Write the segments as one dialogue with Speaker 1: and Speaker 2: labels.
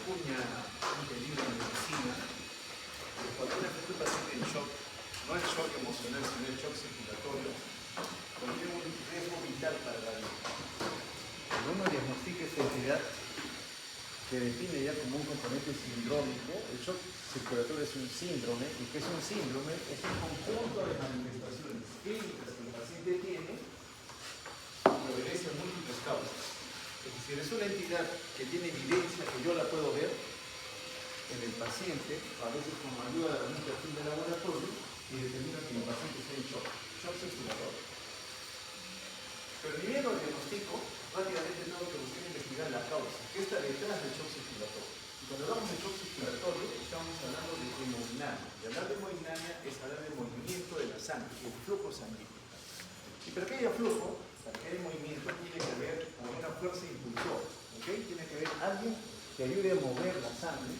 Speaker 1: acuña un peligro en medicina, que cuando una paciente en shock, no es shock emocional, sino el shock circulatorio, contiene un riesgo vital para la vida. Cuando uno diagnostica esta entidad, que define ya como un componente sindrómico, el shock circulatorio es un síndrome, y que es un síndrome es un conjunto de manifestaciones clínicas que el paciente tiene que obedecen múltiples causas. Es decir, es una entidad que tiene evidencia que yo la puedo ver en el paciente, a veces con ayuda de algún perfil de laboratorio, y determina que el paciente está en shock circulatorio. Pero ni bien lo diagnostico, rápidamente tengo que buscar investigar la causa, que está detrás del shock circulatorio. Y cuando hablamos de shock circulatorio, estamos hablando de hemodinamia. Y hablar de hemodinamia es hablar del movimiento de la sangre, el flujo sanguíneo. Y para que haya flujo, para que haya movimiento, tiene que haber una fuerza impulsora. ¿Okay? Tiene que haber alguien que ayude a mover la sangre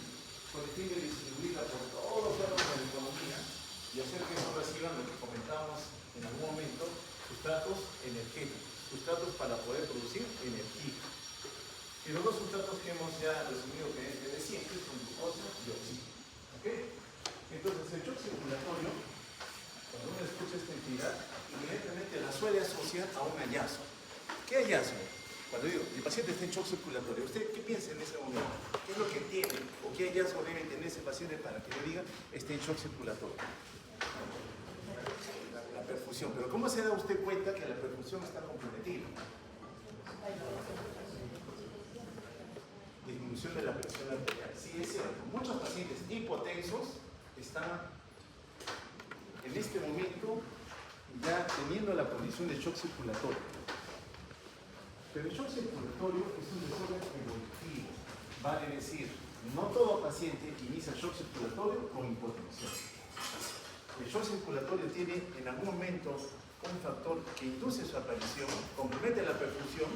Speaker 1: con el fin de distribuirla por todos los órganos de la economía y hacer que eso reciban lo que comentábamos en algún momento, sustratos energéticos, sustratos para poder producir energía. Y los dos sustratos que hemos ya resumido que desde siempre son glucosa y oxígeno. ¿Okay? Entonces, el shock circulatorio, cuando uno escucha esta entidad, inmediatamente la suele asociar a un hallazgo. ¿Qué hallazgo? Cuando digo, el paciente está en shock circulatorio, ¿usted qué piensa en ese momento? ¿Qué es lo que tiene o qué hallazgo debe tener ese paciente para que yo diga está en shock circulatorio? La perfusión. Pero ¿cómo se da usted cuenta que la perfusión está comprometida? Disminución de la presión arterial. Sí, es cierto. Muchos pacientes hipotensos están en este momento ya teniendo la condición de shock circulatorio. Pero el shock circulatorio es un desorden evolutivo. Vale decir, no todo paciente inicia shock circulatorio con hipotensión. El shock circulatorio tiene en algún momento un factor que induce su aparición, compromete la perfusión,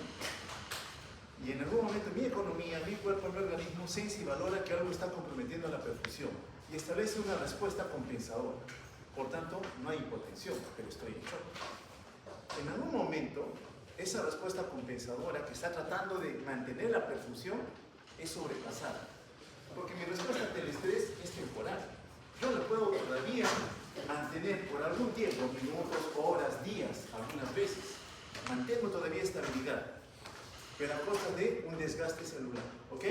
Speaker 1: y en algún momento mi economía, mi cuerpo, mi organismo sense y valora que algo está comprometiendo la perfusión y establece una respuesta compensadora. Por tanto, no hay hipotensión, pero estoy en shock. En algún momento, esa respuesta compensadora que está tratando de mantener la perfusión es sobrepasada. Porque mi respuesta ante el estrés es temporal. Yo la puedo todavía mantener por algún tiempo, minutos, horas, días, algunas veces. Mantengo todavía estabilidad, pero a costa de un desgaste celular. ¿Ok?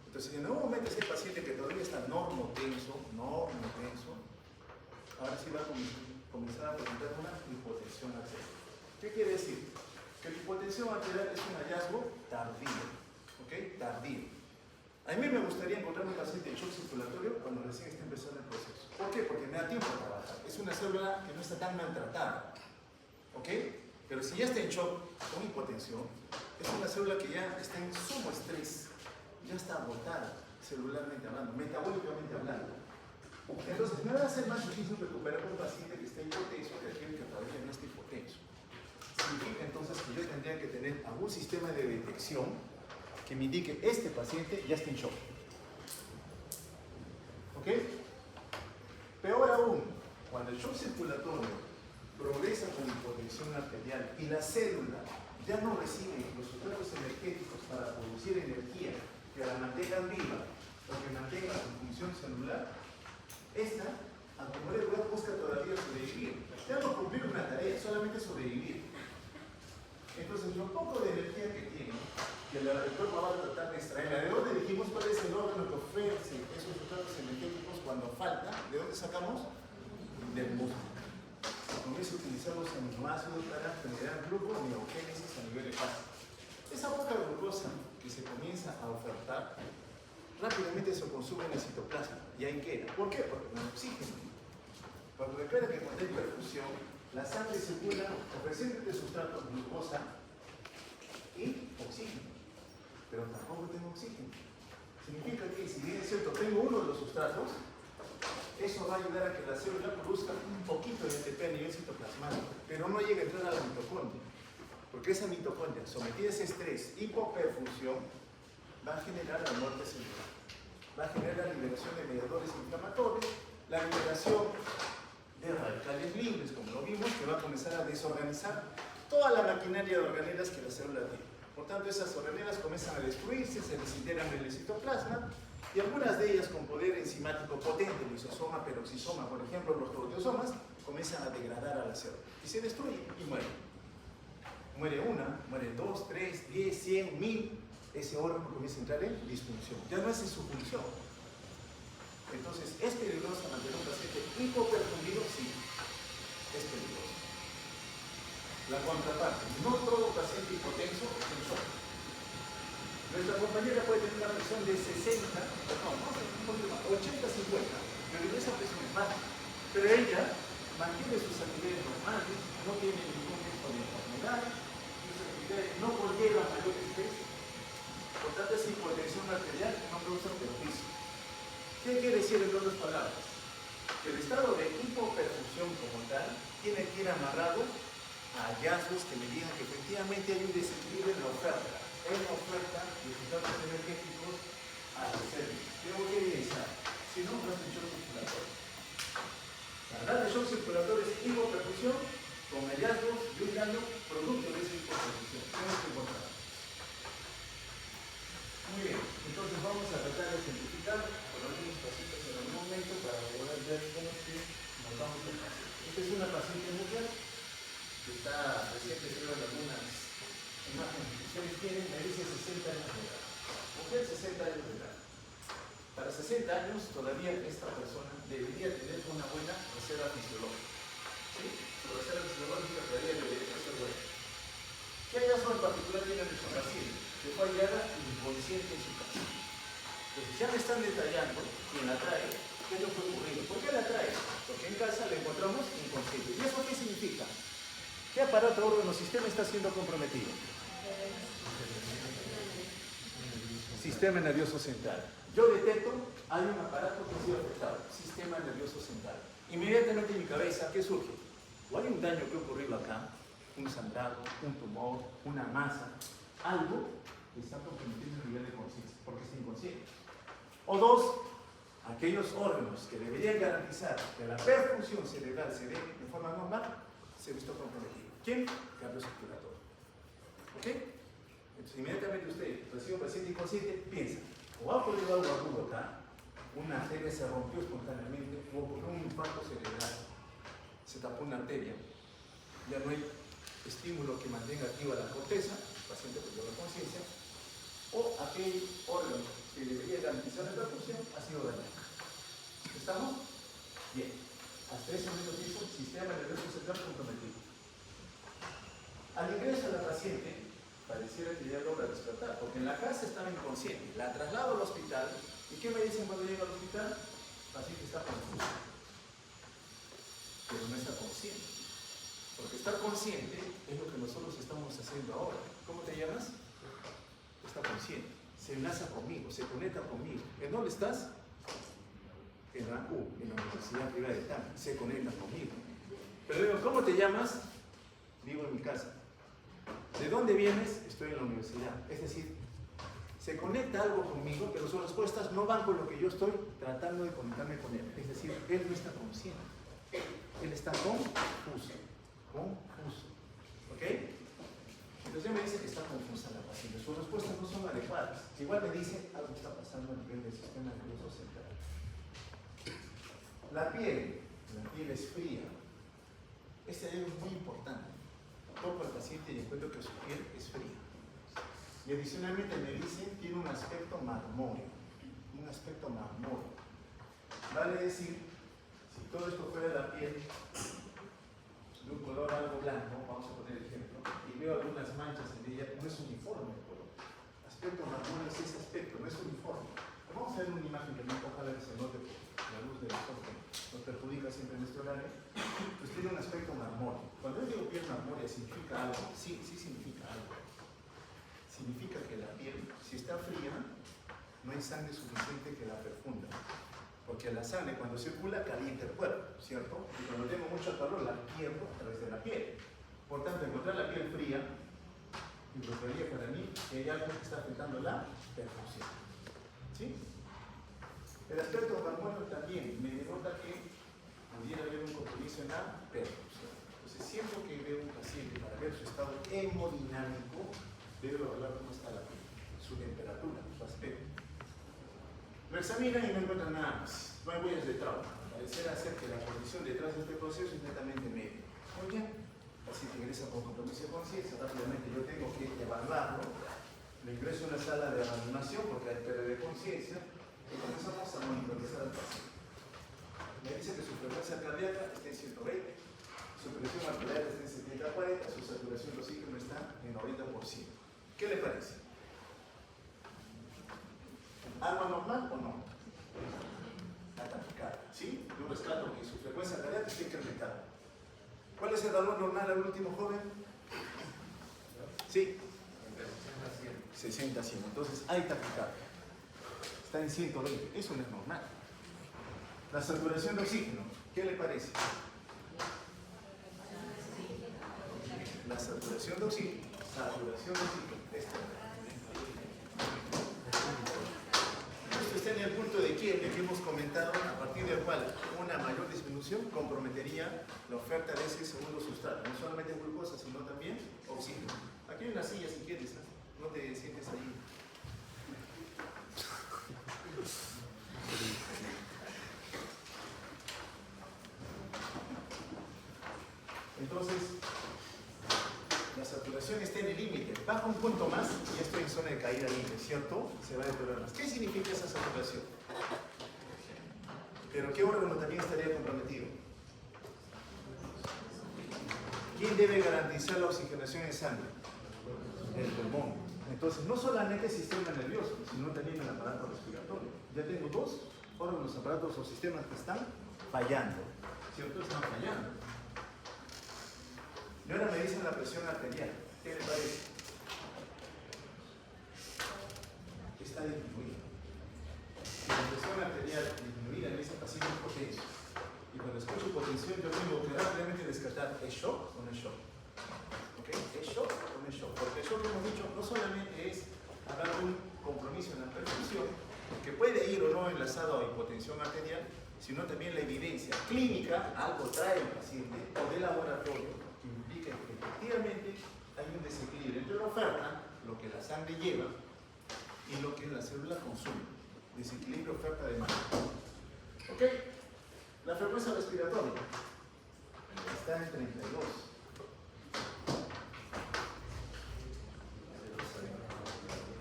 Speaker 1: Entonces, en algún momento ese paciente que todavía está normotenso, ahora sí va a comenzar a presentar una hipotensión arterial. ¿Qué quiere decir? Que la hipotensión arterial es un hallazgo tardío. ¿Ok? Tardío. A mí me gustaría encontrar un paciente en shock circulatorio cuando recién está empezando el proceso. ¿Por qué? Porque me da tiempo a trabajar. Es una célula que no está tan maltratada. ¿Ok? Pero si ya está en shock con hipotensión, es una célula que ya está en sumo estrés, ya está agotada celularmente hablando, metabólicamente hablando. Entonces, me va a ser más difícil recuperar un paciente que está hipotenso que aquel que todavía no está hipotenso. Significa entonces que yo tendría que tener algún sistema de detección que me indique este paciente ya está en shock. ¿Ok? Peor aún, cuando el shock circulatorio progresa con hipotensión arterial y la célula ya no recibe los sustratos energéticos para producir energía que la mantengan viva o que mantenga su función celular, esta, al primer lugar, busca todavía sobrevivir. Ya no cumplir una tarea, solamente sobrevivir. Entonces, lo poco de energía que tiene, que el cuerpo va a tratar de extraer. ¿De dónde dijimos cuál es el órgano que ofrece esos sustratos energéticos cuando falta? ¿De dónde sacamos? Del músculo. Con eso utilizamos aminoácidos para generar gluconeogénesis a nivel hepático. Esa poca glucosa que se comienza a ofertar, rápidamente se consume en el citoplasma y ahí queda. ¿Por qué? Porque no hay oxígeno. Porque recuerda que cuando hay perfusión, la sangre circula ofreciendo de sustratos glucosa y oxígeno. Pero tampoco tengo oxígeno. Significa que si bien es cierto, tengo uno de los sustratos, eso va a ayudar a que la célula produzca un poquito de ATP a nivel citoplasmático, pero no llega a entrar a la mitocondria. Porque esa mitocondria, sometida a ese estrés, hipoperfusión, va a generar la muerte celular. Va a generar la liberación de mediadores inflamatorios, la liberación de radicales libres, como lo vimos, que va a comenzar a desorganizar toda la maquinaria de organelas que la célula tiene. Por tanto, esas organelas comienzan a destruirse, se desintegran en el citoplasma y algunas de ellas con poder enzimático potente, lisosoma, peroxisoma, por ejemplo, los proteosomas, comienzan a degradar a la célula y se destruyen y mueren. Muere una, mueren 2, 3, 10, 100, 1000, ese órgano comienza a entrar en disfunción. Ya no hace su función. Entonces, ¿es peligroso mantener un paciente hipoperfundido? Sí, es peligroso. La contraparte, no todo paciente hipotenso es un shock. Nuestra compañera puede tener una presión de 60, no, un poquito más, 80-50, pero esa presión es baja. Pero ella mantiene sus actividades normales, no tiene ningún riesgo de enfermedad, sus actividades no conllevan mayor estrés. Por tanto, esa hipotensión arterial no causa perjuicio. ¿Qué quiere decir en otras palabras? Que el estado de hipoperfusión como tal tiene que ir amarrado a hallazgos que me digan que efectivamente hay un desequilibrio en la oferta de resultados energéticos a los servicios. ¿Qué evidenciar? Si no, no es un shock circulatorio. Hablar de shock circulatorio es hipoperfusión con hallazgos de un daño producto de esa hipoperfusión. Tenemos que encontrar. Muy bien, entonces vamos a tratar de simplificar por algunos pasitos en algún momento para poder ver cómo es que nos vamos a paciente. Esta es una paciente mujer que está reciente en algunas imágenes que ustedes tienen, me dice 60 años de edad. Mujer 60 años de edad. Para 60 años todavía esta persona debería tener una buena reserva fisiológica. ¿Sí? Su reserva fisiológica todavía debería ser buena. ¿Qué hallazgo en particular tiene nuestro paciente? Que fue hallada inconsciente en su casa. Entonces ya me están detallando quién la trae, qué es lo que ocurrido. ¿Por qué la trae? Porque en casa la encontramos inconsciente. ¿Y eso qué significa? ¿Qué aparato, órgano, sistema está siendo comprometido? Sistema nervioso central. Yo detecto, hay un aparato que ha sido afectado, sistema nervioso central. Inmediatamente en mi cabeza, ¿qué surge? O hay un daño que ha ocurrido acá, un sangrado, un tumor, una masa, algo que está comprometiendo el nivel de conciencia, porque es inconsciente. O dos, aquellos órganos que deberían garantizar que la perfusión cerebral se dé de forma normal, se ha visto comprometido. ¿Quién? Cardiocirculatorio. ¿Ok? Entonces, inmediatamente usted recibe un paciente inconsciente, piensa, o ha ocurrido algo agudo acá, una arteria se rompió espontáneamente, o ocurrió un infarto cerebral, se tapó una arteria, ya no hay estímulo que mantenga activa la corteza, el paciente perdió la conciencia, o aquel órgano que debería garantizar la perfusión ha sido dañado. ¿Estamos? Bien. Hasta ese momento pienso, sistema nervioso central comprometido. Al ingreso de la paciente, pareciera que ya logra despertar, porque en la casa estaba inconsciente. La traslado al hospital, ¿y qué me dicen cuando llega al hospital? El paciente está confuso, pero no está consciente. Porque estar consciente es lo que nosotros estamos haciendo ahora. ¿Cómo te llamas? Está consciente, se enlaza conmigo, se conecta conmigo. ¿En dónde estás? En la U, en la Universidad Privada de Tama, se conecta conmigo. Pero digo, ¿cómo te llamas? Vivo en mi casa. ¿De dónde vienes? Estoy en la universidad. Es decir, se conecta algo conmigo, pero sus respuestas no van con lo que yo estoy tratando de conectarme con él. Es decir, él no está consciente. Él está confuso. Confuso. ¿Ok? Entonces me dice que está confusa la paciente. Sus respuestas no son adecuadas. Igual me dice algo está pasando a nivel del sistema nervioso central. La piel es fría. Este es muy importante. Toco al paciente y encuentro que su piel es fría. Y adicionalmente me dice tiene un aspecto marmóreo. Un aspecto marmóreo. Vale decir, si todo esto fuera la piel de un color algo blanco, vamos a poner ejemplo, y veo algunas manchas en ella, no es uniforme el color. Aspecto marmóreo es ese aspecto, no es uniforme. Pero vamos a ver una imagen que ojalá que se note la luz del sol que nos perjudica siempre en nuestro horario. Pues tiene un aspecto marmóreo. Cuando yo digo piel marmórea, ¿significa algo? Sí, sí significa algo. Significa que la piel, si está fría, no hay sangre suficiente que la perfunda. Porque la sangre cuando circula calienta el cuerpo, ¿cierto? Y cuando tengo mucho calor la pierdo a través de la piel. Por tanto, encontrar la piel fría implicaría para mí que hay algo que está afectando la perfusión. ¿Sí? El aspecto marmóreo también me denota que pudiera haber un compromiso en la perfusión. Entonces, siempre que veo un paciente para ver su estado hemodinámico, debe evaluar cómo está su temperatura, su aspecto. Lo examinan y no encuentran nada más. No hay huellas de trauma. Parecerá ser que la condición detrás de este proceso es netamente médica. Muy bien. Así que ingresa con compromiso de conciencia. Rápidamente yo tengo que evaluarlo. Le ingreso a una sala de reanimación porque hay pérdida de conciencia y comenzamos a monitorizar al paciente. Me dice que su frecuencia cardíaca está en 120, su presión arterial está en 70-40, su saturación de oxígeno está en 90%. ¿Qué le parece? ¿Algo normal o no? La taquicardia, ¿sí? Yo rescato que su frecuencia cardíaca está incrementada. ¿Cuál es el valor normal al último joven? Sí. 60-100. Entonces hay taquicardia. Está en 120. Eso no es normal. La saturación de oxígeno, ¿qué le parece? La saturación de oxígeno. Esto está en el punto de quiebre que hemos comentado, a partir del cual una mayor disminución comprometería la oferta de ese segundo sustrato. No solamente glucosa, sino también oxígeno. Aquí hay una silla si quieres, ¿eh? No te sientes ahí. Entonces, la saturación está en el límite. Baja un punto más y estoy en zona de caída libre, ¿cierto? Se va a deteriorar más. ¿Qué significa esa saturación? Pero ¿qué órgano también estaría comprometido? ¿Quién debe garantizar la oxigenación en sangre? El pulmón. Entonces, no solamente el sistema nervioso, sino también el aparato respiratorio. Ya tengo dos órganos, aparatos o sistemas que están fallando, ¿cierto? Están fallando. Y ahora me dicen la presión arterial. ¿Qué le parece? Está disminuida. La presión arterial disminuida en ese paciente hipotenso. Y cuando escucho hipotensión, yo tengo que rápidamente descartar, ¿es shock o no es shock? ¿Ok? ¿Es shock o no es shock? Porque el shock, como hemos dicho, no solamente es hablar de un compromiso en la perfusión, que puede ir o no enlazado a hipotensión arterial, sino también la evidencia clínica, algo trae el paciente, o de laboratorio, que implica que efectivamente hay un desequilibrio entre la oferta, lo que la sangre lleva, y lo que la célula consume. Desequilibrio oferta-demanda. ¿Ok? La frecuencia respiratoria está en 32.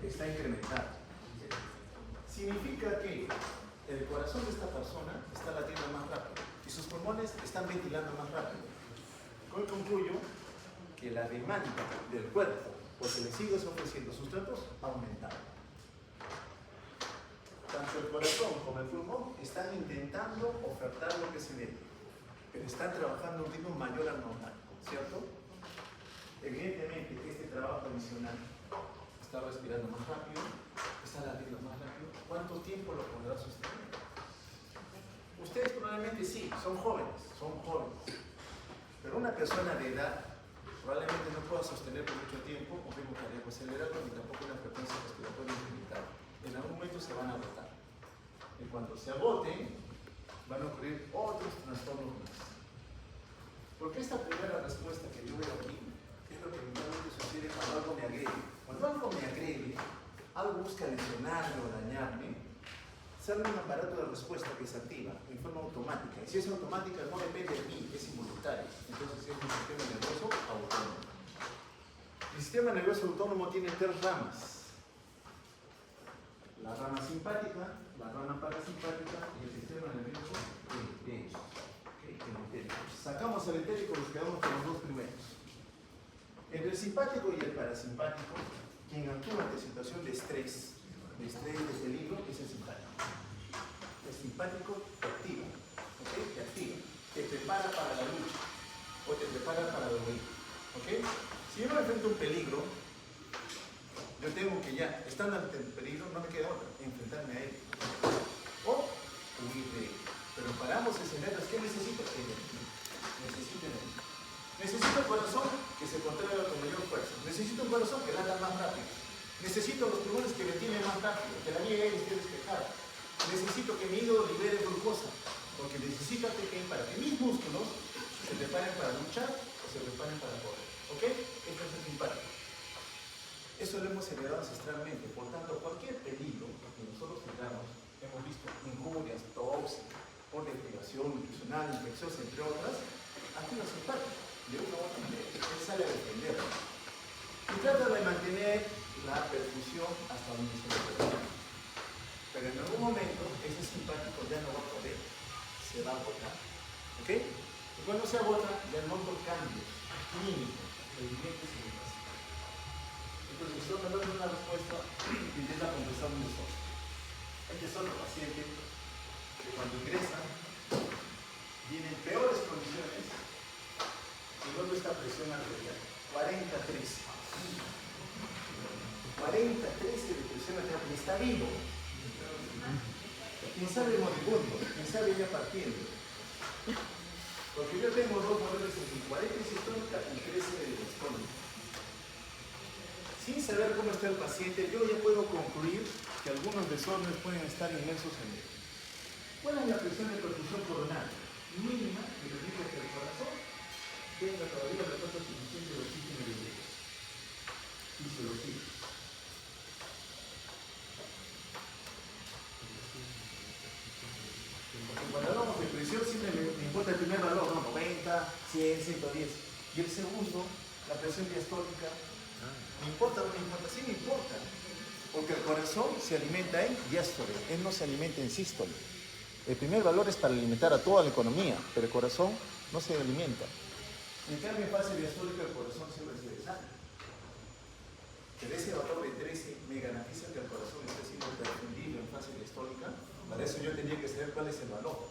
Speaker 1: Está incrementada. Significa que el corazón de esta persona está latiendo más rápido y sus pulmones están ventilando más rápido. Hoy concluyo que la demanda del cuerpo, porque le sigue ofreciendo sustratos, ha aumentado. Tanto el corazón como el pulmón están intentando ofertar lo que se debe, pero están trabajando a un ritmo mayor al normal, ¿cierto? Evidentemente, este trabajo adicional está respirando más rápido, está latiendo más rápido. ¿Cuánto tiempo lo podrá sostener? Ustedes probablemente sí, son jóvenes, pero una persona de edad probablemente no pueda sostener por mucho tiempo un ritmo cardíaco acelerado ni tampoco una frecuencia respiratoria incrementada. En algún momento se van a agotar. Y cuando se agoten, van a ocurrir otros trastornos más. Porque esta primera respuesta que yo veo aquí es lo que normalmente sucede cuando algo me agrede. Cuando algo me agrede, algo busca lesionarme o dañarme, sale un aparato de respuesta que se activa en forma automática. Y si es automática, no depende de mí, es involuntario. Entonces es un sistema nervioso autónomo. El sistema nervioso autónomo tiene tres ramas. La rama simpática, la rama parasimpática y el sistema nervioso entérico. Sacamos el entérico y nos quedamos con los dos primeros. Entre el simpático y el parasimpático, quien actúa ante situación de estrés, de peligro, es el simpático. El simpático te activa, ¿ok? Te activa, te prepara para la lucha o te prepara para dormir, ¿ok? Si yo me enfrento a un peligro, yo tengo que ya, estando ante el peligro, no me queda otra, enfrentarme a él o huir de él. Pero para ambos escenarios, ¿qué necesito? Energía. Necesito energía. Necesito el corazón que se contraiga con mayor fuerza. Necesito un corazón que lata más rápido. Necesito los pulmones que ventilen más rápido, que la vía aérea esté despejada. Necesito que mi hígado libere glucosa, porque necesito para que mis músculos se preparen para luchar o se preparen para correr. ¿Ok? Esto es el simpático. Eso lo hemos heredado ancestralmente. Por tanto, cualquier peligro que nosotros tengamos, hemos visto injurias, tóxicas, por deprivación nutricional, infecciones, entre otras, activa simpático. De una u otra manera, él sale a defenderlo. Y trata de mantener la perfusión hasta donde se le permite. Pero en algún momento, ese simpático ya no va a poder, se va a agotar. ¿Ok? Y cuando se agota, ya noto cambios clínicos, evidentes en el paciente. Entonces, usted me da una respuesta y intenta contestar un desorden. Este es otro paciente que cuando ingresa viene en peores condiciones y noto esta presión arterial, 40-13. 40-13 de presión arterial, y está vivo. Quién sabe moribundo, quién sabe ya partiendo. Porque yo tengo dos dolores en 40 sistólica y 13 de diastólica. Sin saber cómo está el paciente, yo ya puedo concluir que algunos desórdenes pueden estar inmersos en él. ¿Cuál es la presión de perfusión coronaria? Mínima, que permite que el corazón tenga todavía la tasa suficiente de oxígeno y de fisiología. Porque cuando hablamos de presión siempre me importa el primer valor, ¿no? 90, 100, 110. Y el segundo, la presión diastólica, ¿me importa o no me importa? Sí me importa. Porque el corazón se alimenta en diástole, él no se alimenta en sístole. El primer valor es para alimentar a toda la economía, pero el corazón no se alimenta. En cambio, en fase diastólica, el corazón siempre recibe sangre. Pero ese valor de 13 me garantiza que el corazón está siendo perfundido en fase diastólica. Para eso yo tendría que saber cuál es el valor.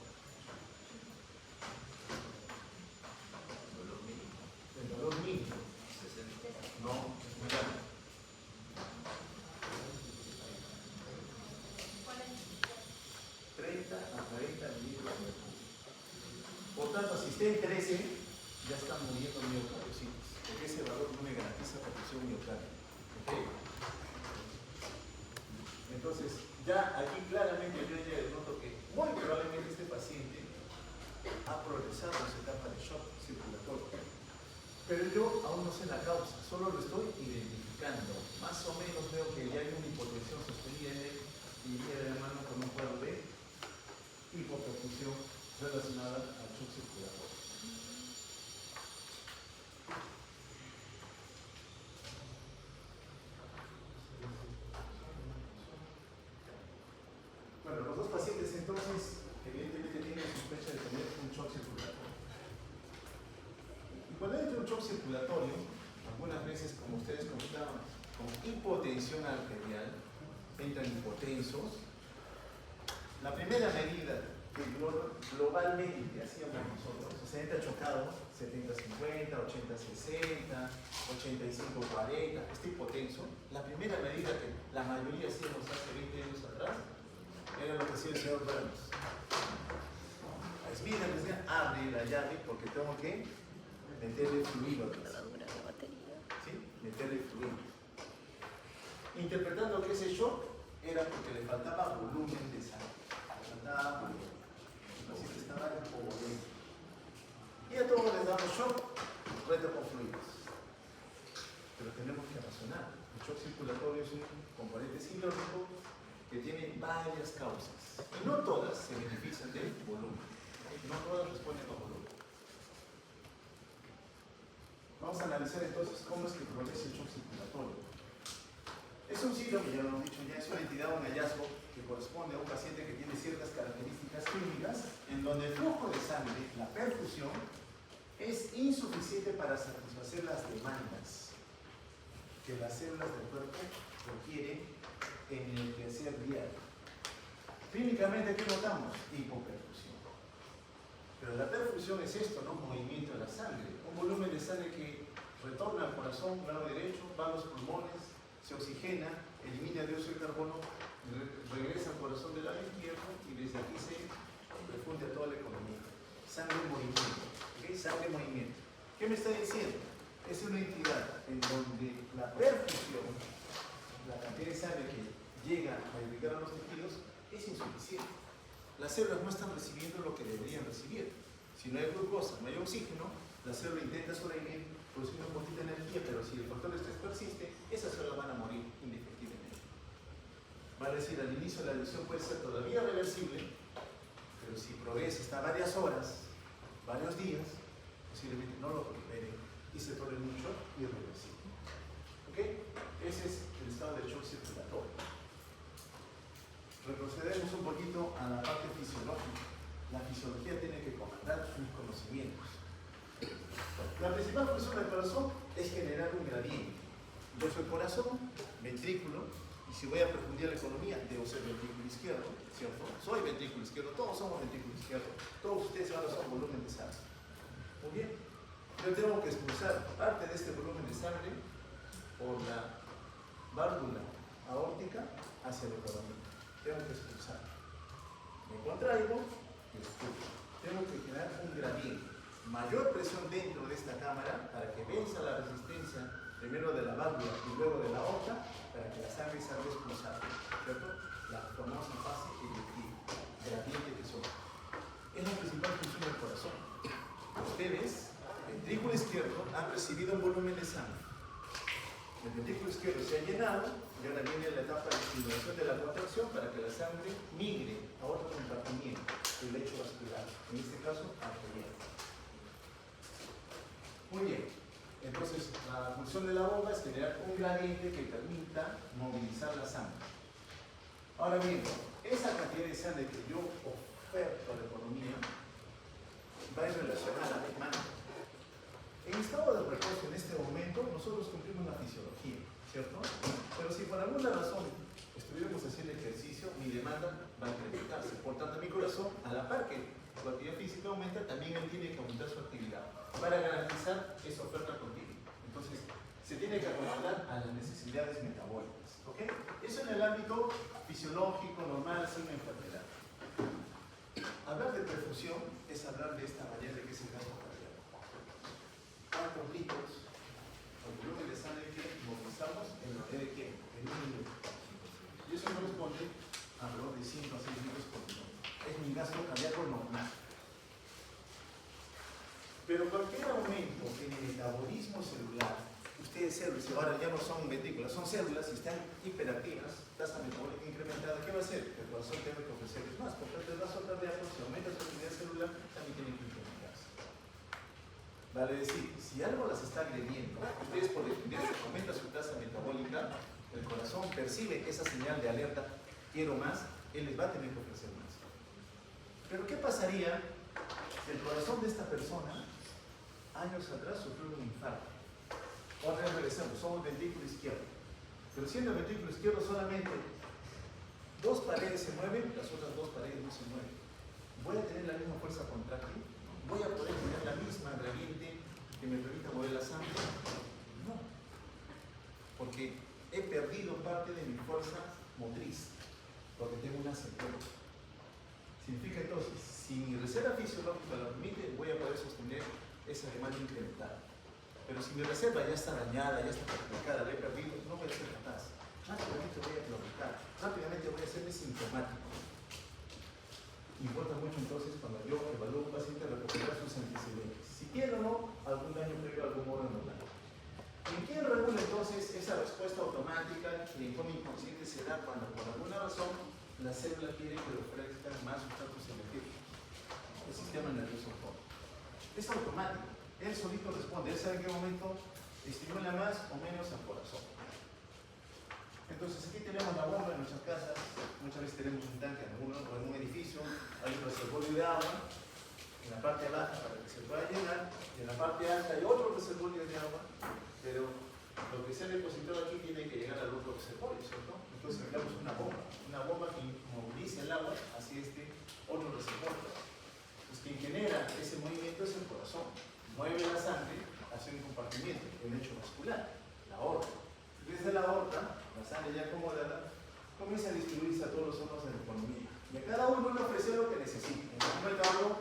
Speaker 1: El valor mínimo. No, es muy alto. 30 a 40 mililitros de mercurio. Por tanto, si está en 13, ya están muriendo miocardiocitos, porque ese valor no me garantiza perfusión miocárdica. ¿Okay? Entonces, ya aquí claramente yo ya noto que muy probablemente este paciente ha progresado en su etapa de shock circulatorio. Pero yo aún no sé la causa, solo lo estoy identificando. Más o menos veo que ya hay una hipotensión sostenida en él y de la mano con un cuadro de hipoperfusión relacionada al shock circulatorio. Bueno, los dos pacientes entonces evidentemente tienen sospecha de tener un shock circulatorio. Y cuando entra un shock circulatorio, algunas veces, como ustedes comentaban, con hipotensión arterial, entran hipotensos. La primera medida que globalmente hacíamos nosotros, o sea, entra chocado 70-50, 80-60, 85-40, este hipotenso, la primera medida que la mayoría hacíamos hace 20 años atrás, era lo que hacía el señor Burns. A Smith le decía, abre la llave porque tengo que meterle fluido atrás. ¿Sí? Meterle fluido. Interpretando que ese shock era porque le faltaba volumen de sangre. Le faltaba volumen. El paciente estaba hipovolémico. Y a todos les damos shock, reto con fluidos. Pero tenemos que razonar. El shock circulatorio es un componente sindrómico que tiene varias causas. Y no todas se benefician del volumen. No todas responden con volumen. Vamos a analizar entonces cómo es que progresa el shock circulatorio. Es un síndrome, ya lo hemos dicho, ya es una entidad o un hallazgo que corresponde a un paciente que tiene ciertas características clínicas en donde el flujo de sangre, la perfusión, es insuficiente para satisfacer las demandas que las células del cuerpo requieren en el quehacer diario. Clínicamente, ¿qué notamos? Hipoperfusión. Pero la perfusión es esto, ¿no? Movimiento de la sangre. Un volumen de sangre que retorna al corazón, lado derecho, va a los pulmones, se oxigena, elimina dióxido de carbono, regresa al corazón del lado izquierdo y desde aquí se perfunde a toda la economía. Sangre en movimiento. ¿Okay? Sangre en movimiento. ¿Qué me está diciendo? Es una entidad en donde la perfusión, la cantidad de sangre que llega a irrigar a los tejidos, es insuficiente. Las células no están recibiendo lo que deberían recibir. Si no hay glucosa, no hay oxígeno, la célula intenta sobrevivir produciendo un poquito de energía, pero si el factor de estrés persiste, esas células van a morir indefectiblemente. Vale decir, al inicio la lesión puede ser todavía reversible, pero si progresa hasta varias horas, varios días, posiblemente no lo recupere y se torne mucho irreversible. ¿Ok? Ese es el estado de shock circulatorio. Retrocedemos un poquito a la parte fisiológica. La fisiología tiene que comandar sus conocimientos. La principal función del corazón es generar un gradiente. Yo soy corazón, ventrículo, y si voy a profundizar la economía, debo ser ventrículo izquierdo, ¿cierto? Soy ventrículo izquierdo, todos somos ventrículo izquierdo, todos ustedes ahora son volumen de sangre. Muy bien. Yo tengo que expulsar parte de este volumen de sangre por la válvula aórtica hacia la economía. Tengo que expulsar. Me contraigo y expulso. Tengo que generar un gradiente. Mayor presión dentro de esta cámara para que venza la resistencia primero de la válvula y luego de la aorta para que la sangre salga expulsada, ¿cierto? La formamos en fase eyectiva, gradiente que son. Es la principal función del corazón. Ustedes, ventrículo izquierdo, han recibido un volumen de sangre. El ventrículo izquierdo se ha llenado y ahora viene la etapa de estimulación de la contracción para que la sangre migre a otro compartimiento del lecho vascular, en este caso arterial. Muy bien, entonces la función de la bomba es generar un gradiente que permita movilizar la sangre. Ahora bien, esa cantidad de sangre que yo oferto a la economía va en relación a la demanda. En estado de reposo en este momento nosotros cumplimos la fisiología, ¿cierto? Pero si por alguna razón estuviéramos haciendo ejercicio, mi demanda va a incrementarse. Por tanto, mi corazón, a la par que su actividad física aumenta, también él tiene que aumentar su actividad para garantizar esa oferta continua. Entonces, se tiene que acomodar a las necesidades metabólicas, ¿ok? Eso en el ámbito fisiológico, normal, sin enfermedad. Hablar de perfusión es hablar de esta manera de que es el gasto cardíaco. ¿Cuántos litros el volumen de sangre que movilizamos en la de qué? En un minuto. Y eso corresponde a alrededor de 5 a 6 litros por minuto. Es mi gasto cardíaco normal. Pero cualquier aumento en el metabolismo celular, ustedes células, ahora ya no son ventrículos, son células y están hiperactivas, tasa metabólica incrementada, ¿qué va a hacer? El corazón tiene que ofrecerles más, porque el gasto cardíaco, si aumenta su actividad celular, también tiene que incrementarse. Vale decir, si algo las está agrediendo, ustedes por defenderse aumenta su tasa metabólica, el corazón percibe esa señal de alerta, quiero más, él les va a tener que ofrecer más. Pero ¿qué pasaría si el corazón de esta persona años atrás sufrió un infarto? Otra vez regresamos, somos ventrículo izquierdo. Pero siendo el ventrículo izquierdo solamente dos paredes se mueven, las otras dos paredes no se mueven. ¿Voy a tener la misma fuerza contráctil? ¿Voy a poder tener la misma gradiente que me permita mover la sangre? No. Porque he perdido parte de mi fuerza motriz, porque tengo una secuela. Significa entonces, si mi reserva fisiológica lo permite, voy a poder sostener esa demanda incremental. Pero si mi reserva ya está dañada, ya está perjudicada, la he perdido, no voy a ser capaz. Rápidamente voy a claudicar, rápidamente voy a hacerme sintomático. Importa mucho entonces cuando yo evalúo a un paciente recuperar sus antecedentes. Si tiene o no algún daño previo a algún órgano orgánico. ¿En quién regula entonces esa respuesta automática y en forma inconsciente se da cuando por alguna razón la célula quiere que le ofrezcan más sustratos energéticos? El sistema nervioso autónomo. Es automático. Él solito responde. Él sabe en qué momento estimula más o menos al corazón. Entonces aquí tenemos la bomba en nuestras casas, muchas veces tenemos un tanque en un edificio, hay un reservorio de agua, en la parte baja para que se pueda llenar, y en la parte alta hay otro reservorio de agua, pero lo que se ha depositado aquí tiene que llegar al otro reservorio, ¿cierto? Entonces creamos una bomba que moviliza el agua hacia este otro reservorio. Pues quien genera ese movimiento es el corazón, mueve la sangre hacia un compartimiento, el lecho vascular, la aorta. Desde la aorta, la sangre ya acomodada, comienza a distribuirse a todos los órganos de la economía. Y a cada uno le ofrece lo que necesita. En el momento hablo,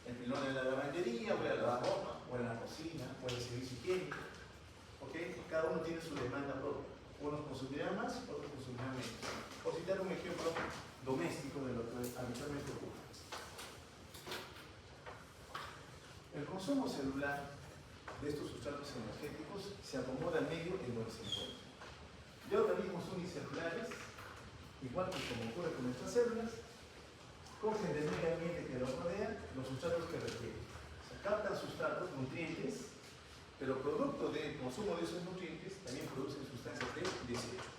Speaker 1: el pilón de la lavandería, o en la ropa, o en la cocina, o en el servicio higiénico. ¿Okay? Cada uno tiene su demanda propia. Unos consumirán más, otros consumirán menos. Por citar un ejemplo doméstico de lo que habitualmente ocurre. El consumo celular de estos sustratos energéticos se acomoda al medio en donde se encuentra. Y organismos unicelulares, igual que como ocurre con nuestras células, cogen del medio ambiente que los rodea los sustratos que requieren. O sea, captan sustratos, nutrientes, pero producto del consumo de esos nutrientes también producen sustancias de desecho.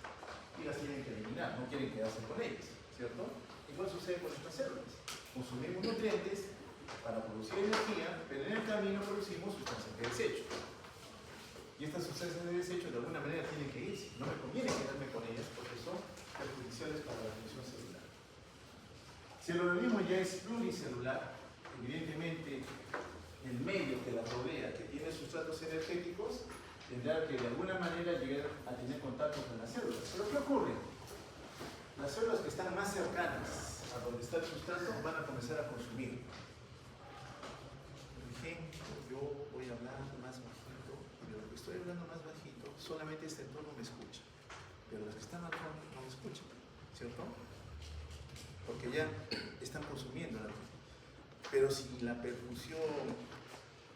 Speaker 1: Y las tienen que eliminar, no quieren quedarse con ellas, ¿cierto? Igual sucede con nuestras células. Consumimos nutrientes para producir energía, pero en el camino producimos sustancias de desecho. Y estas sustancias de desecho de alguna manera tienen que irse. No me conviene quedarme con ellas porque son perjudiciales para la función celular. Si el organismo ya es pluricelular, evidentemente el medio que la rodea, que tiene sustratos energéticos, tendrá que de alguna manera llegar a tener contacto con las células. Pero ¿qué ocurre? Las células que están más cercanas a donde está el sustrato van a comenzar a consumir. Por ejemplo, yo voy a hablar más bajito, y de lo que estoy hablando más bajito, solamente este entorno me escucha. Pero los que están al fondo no me escuchan, ¿cierto? Porque ya están consumiendo la luz. Pero si la perfusión,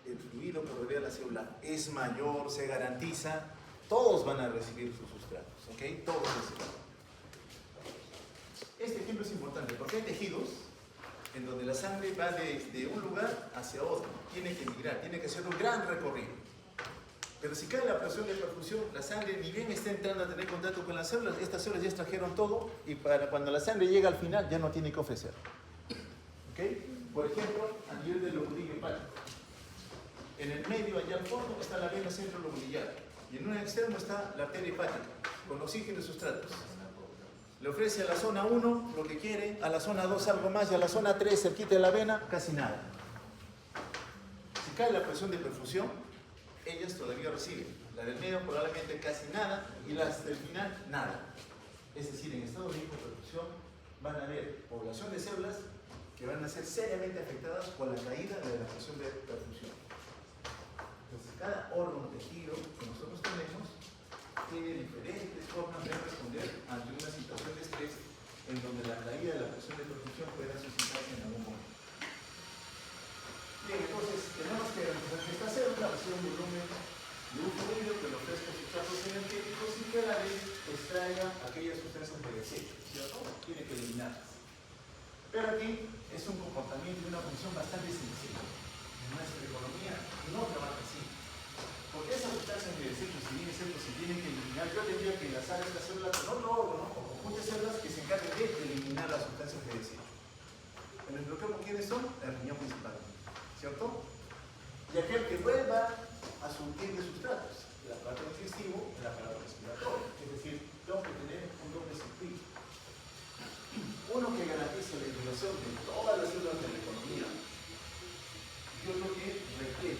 Speaker 1: el fluido que rodea la célula es mayor, se garantiza, todos van a recibir sus sustratos, ¿ok? Todos reciben. Este ejemplo es importante porque hay tejidos en donde la sangre va de un lugar hacia otro, tiene que migrar, tiene que hacer un gran recorrido. Pero si cae la presión de perfusión, la sangre ni bien está entrando a tener contacto con las células, estas células ya extrajeron todo y para cuando la sangre llega al final ya no tiene que ofrecer. ¿Ok? Por ejemplo, a nivel del lobulillo hepático. En el medio, allá al fondo, está la vena centrolobulillar y en un extremo está la arteria hepática con oxígeno y sustratos. Le ofrece a la zona 1 lo que quiere, a la zona 2 algo más y a la zona 3 cerquita de la vena casi nada. Si cae la presión de perfusión, ellas todavía reciben. La del medio probablemente casi nada y las del final nada. Es decir, en estado de hipoperfusión van a haber población de células que van a ser seriamente afectadas por la caída de la presión de perfusión. Entonces, cada órgano tejido que nosotros tenemos tiene diferentes formas de responder ante una situación de estrés en donde la caída de la presión de perfusión pueda suscitarse en algún momento. Bien, entonces tenemos que garantizar que esta célula recibe un volumen de un fluido que le ofrezca sustratos energéticos y que a la vez extraiga aquellas sustancias de desecho, ¿cierto? Tiene que eliminarlas. Pero aquí es un comportamiento y una función bastante sencilla. En nuestra economía no trabaja así. Porque esas sustancias de desecho, si bien es cierto, se tienen que eliminar, yo tendría que enlazar estas células con otro órgano o conjunto de células que se encarguen de eliminar las sustancias de desecho. En nuestro caso, ¿quiénes son? El riñón principalmente, ¿cierto? Y aquel que vuelva a surtir de sustratos, el aparato digestivo, el aparato respiratorio. Es decir, tengo que tener un doble circuito. Uno que garantice la irrigación de todas las células de la economía y otro que requiere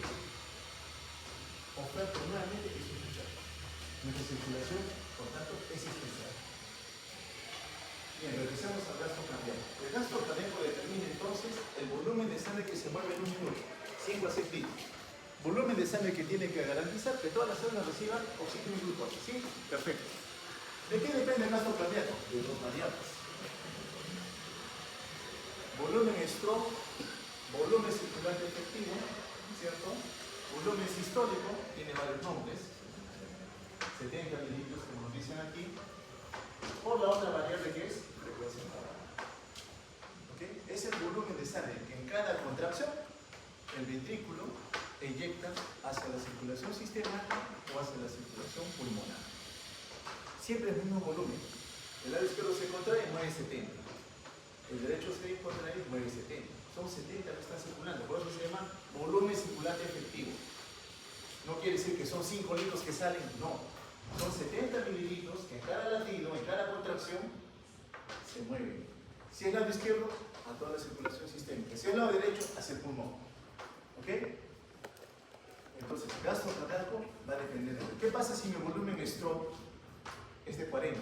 Speaker 1: oferta nuevamente es sustrato. Nuestra circulación, por tanto, es especial. Bien, regresemos al gasto cardíaco. El gasto cardíaco determina entonces el volumen de sangre que se mueve en un minuto, 5 a 6 litros. Volumen de sangre que tiene que garantizar que todas las células reciban oxígeno y glucosa. ¿Sí? Perfecto. ¿De qué depende el gasto cardíaco? De dos variables. Volumen stroke, volumen circulante efectivo, ¿cierto? Volumen sistólico, tiene varios nombres, 70 mililitros como nos dicen aquí, por la otra variable que es frecuencia cardíaca. ¿Okay? Es el volumen de sangre que en cada contracción el ventrículo eyecta hacia la circulación sistemática o hacia la circulación pulmonar. Siempre el mismo volumen. El lado izquierdo se contrae, mueve 70. El derecho se contrae, mueve 70. Son 70 que están circulando, por eso se llama volumen circulante efectivo. No quiere decir que son 5 litros que salen, no. Son 70 mililitros que en cada latido, en cada contracción, se mueven. Si es lado izquierdo, a toda la circulación sistémica. Si es lado derecho, hacia el pulmón. ¿Ok? Entonces, el gasto cardíaco va a depender de eso. ¿Qué pasa si mi volumen stroke es de 40?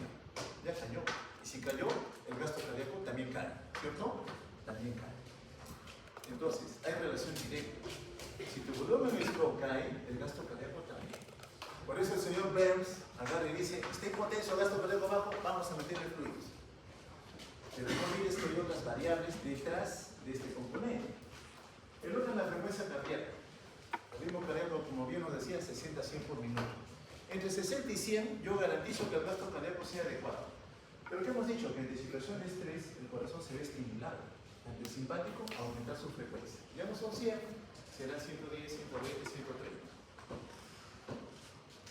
Speaker 1: Ya cayó. Y si cayó, el gasto cardíaco también cae. ¿Cierto? También cae. Entonces, hay relación directa. Si tu volumen stroke cae, el gasto cardíaco también. Por eso el señor Burns agarra y dice, está hipotenso, gasto cardíaco bajo, vamos a meterle fluidos. Pero no olvides que hay otras variables detrás de este componente. El otro es la frecuencia cardíaca. ritmo cardíaco, como bien nos decía, 60 a 100 por minuto. Entre 60 y 100 yo garantizo que el gasto cardíaco sea adecuado. Pero ¿qué hemos dicho? Que en situación de estrés el corazón se ve estimulado. Ante el simpático, aumentar su frecuencia. Ya no son 100, serán 110, 120, 130.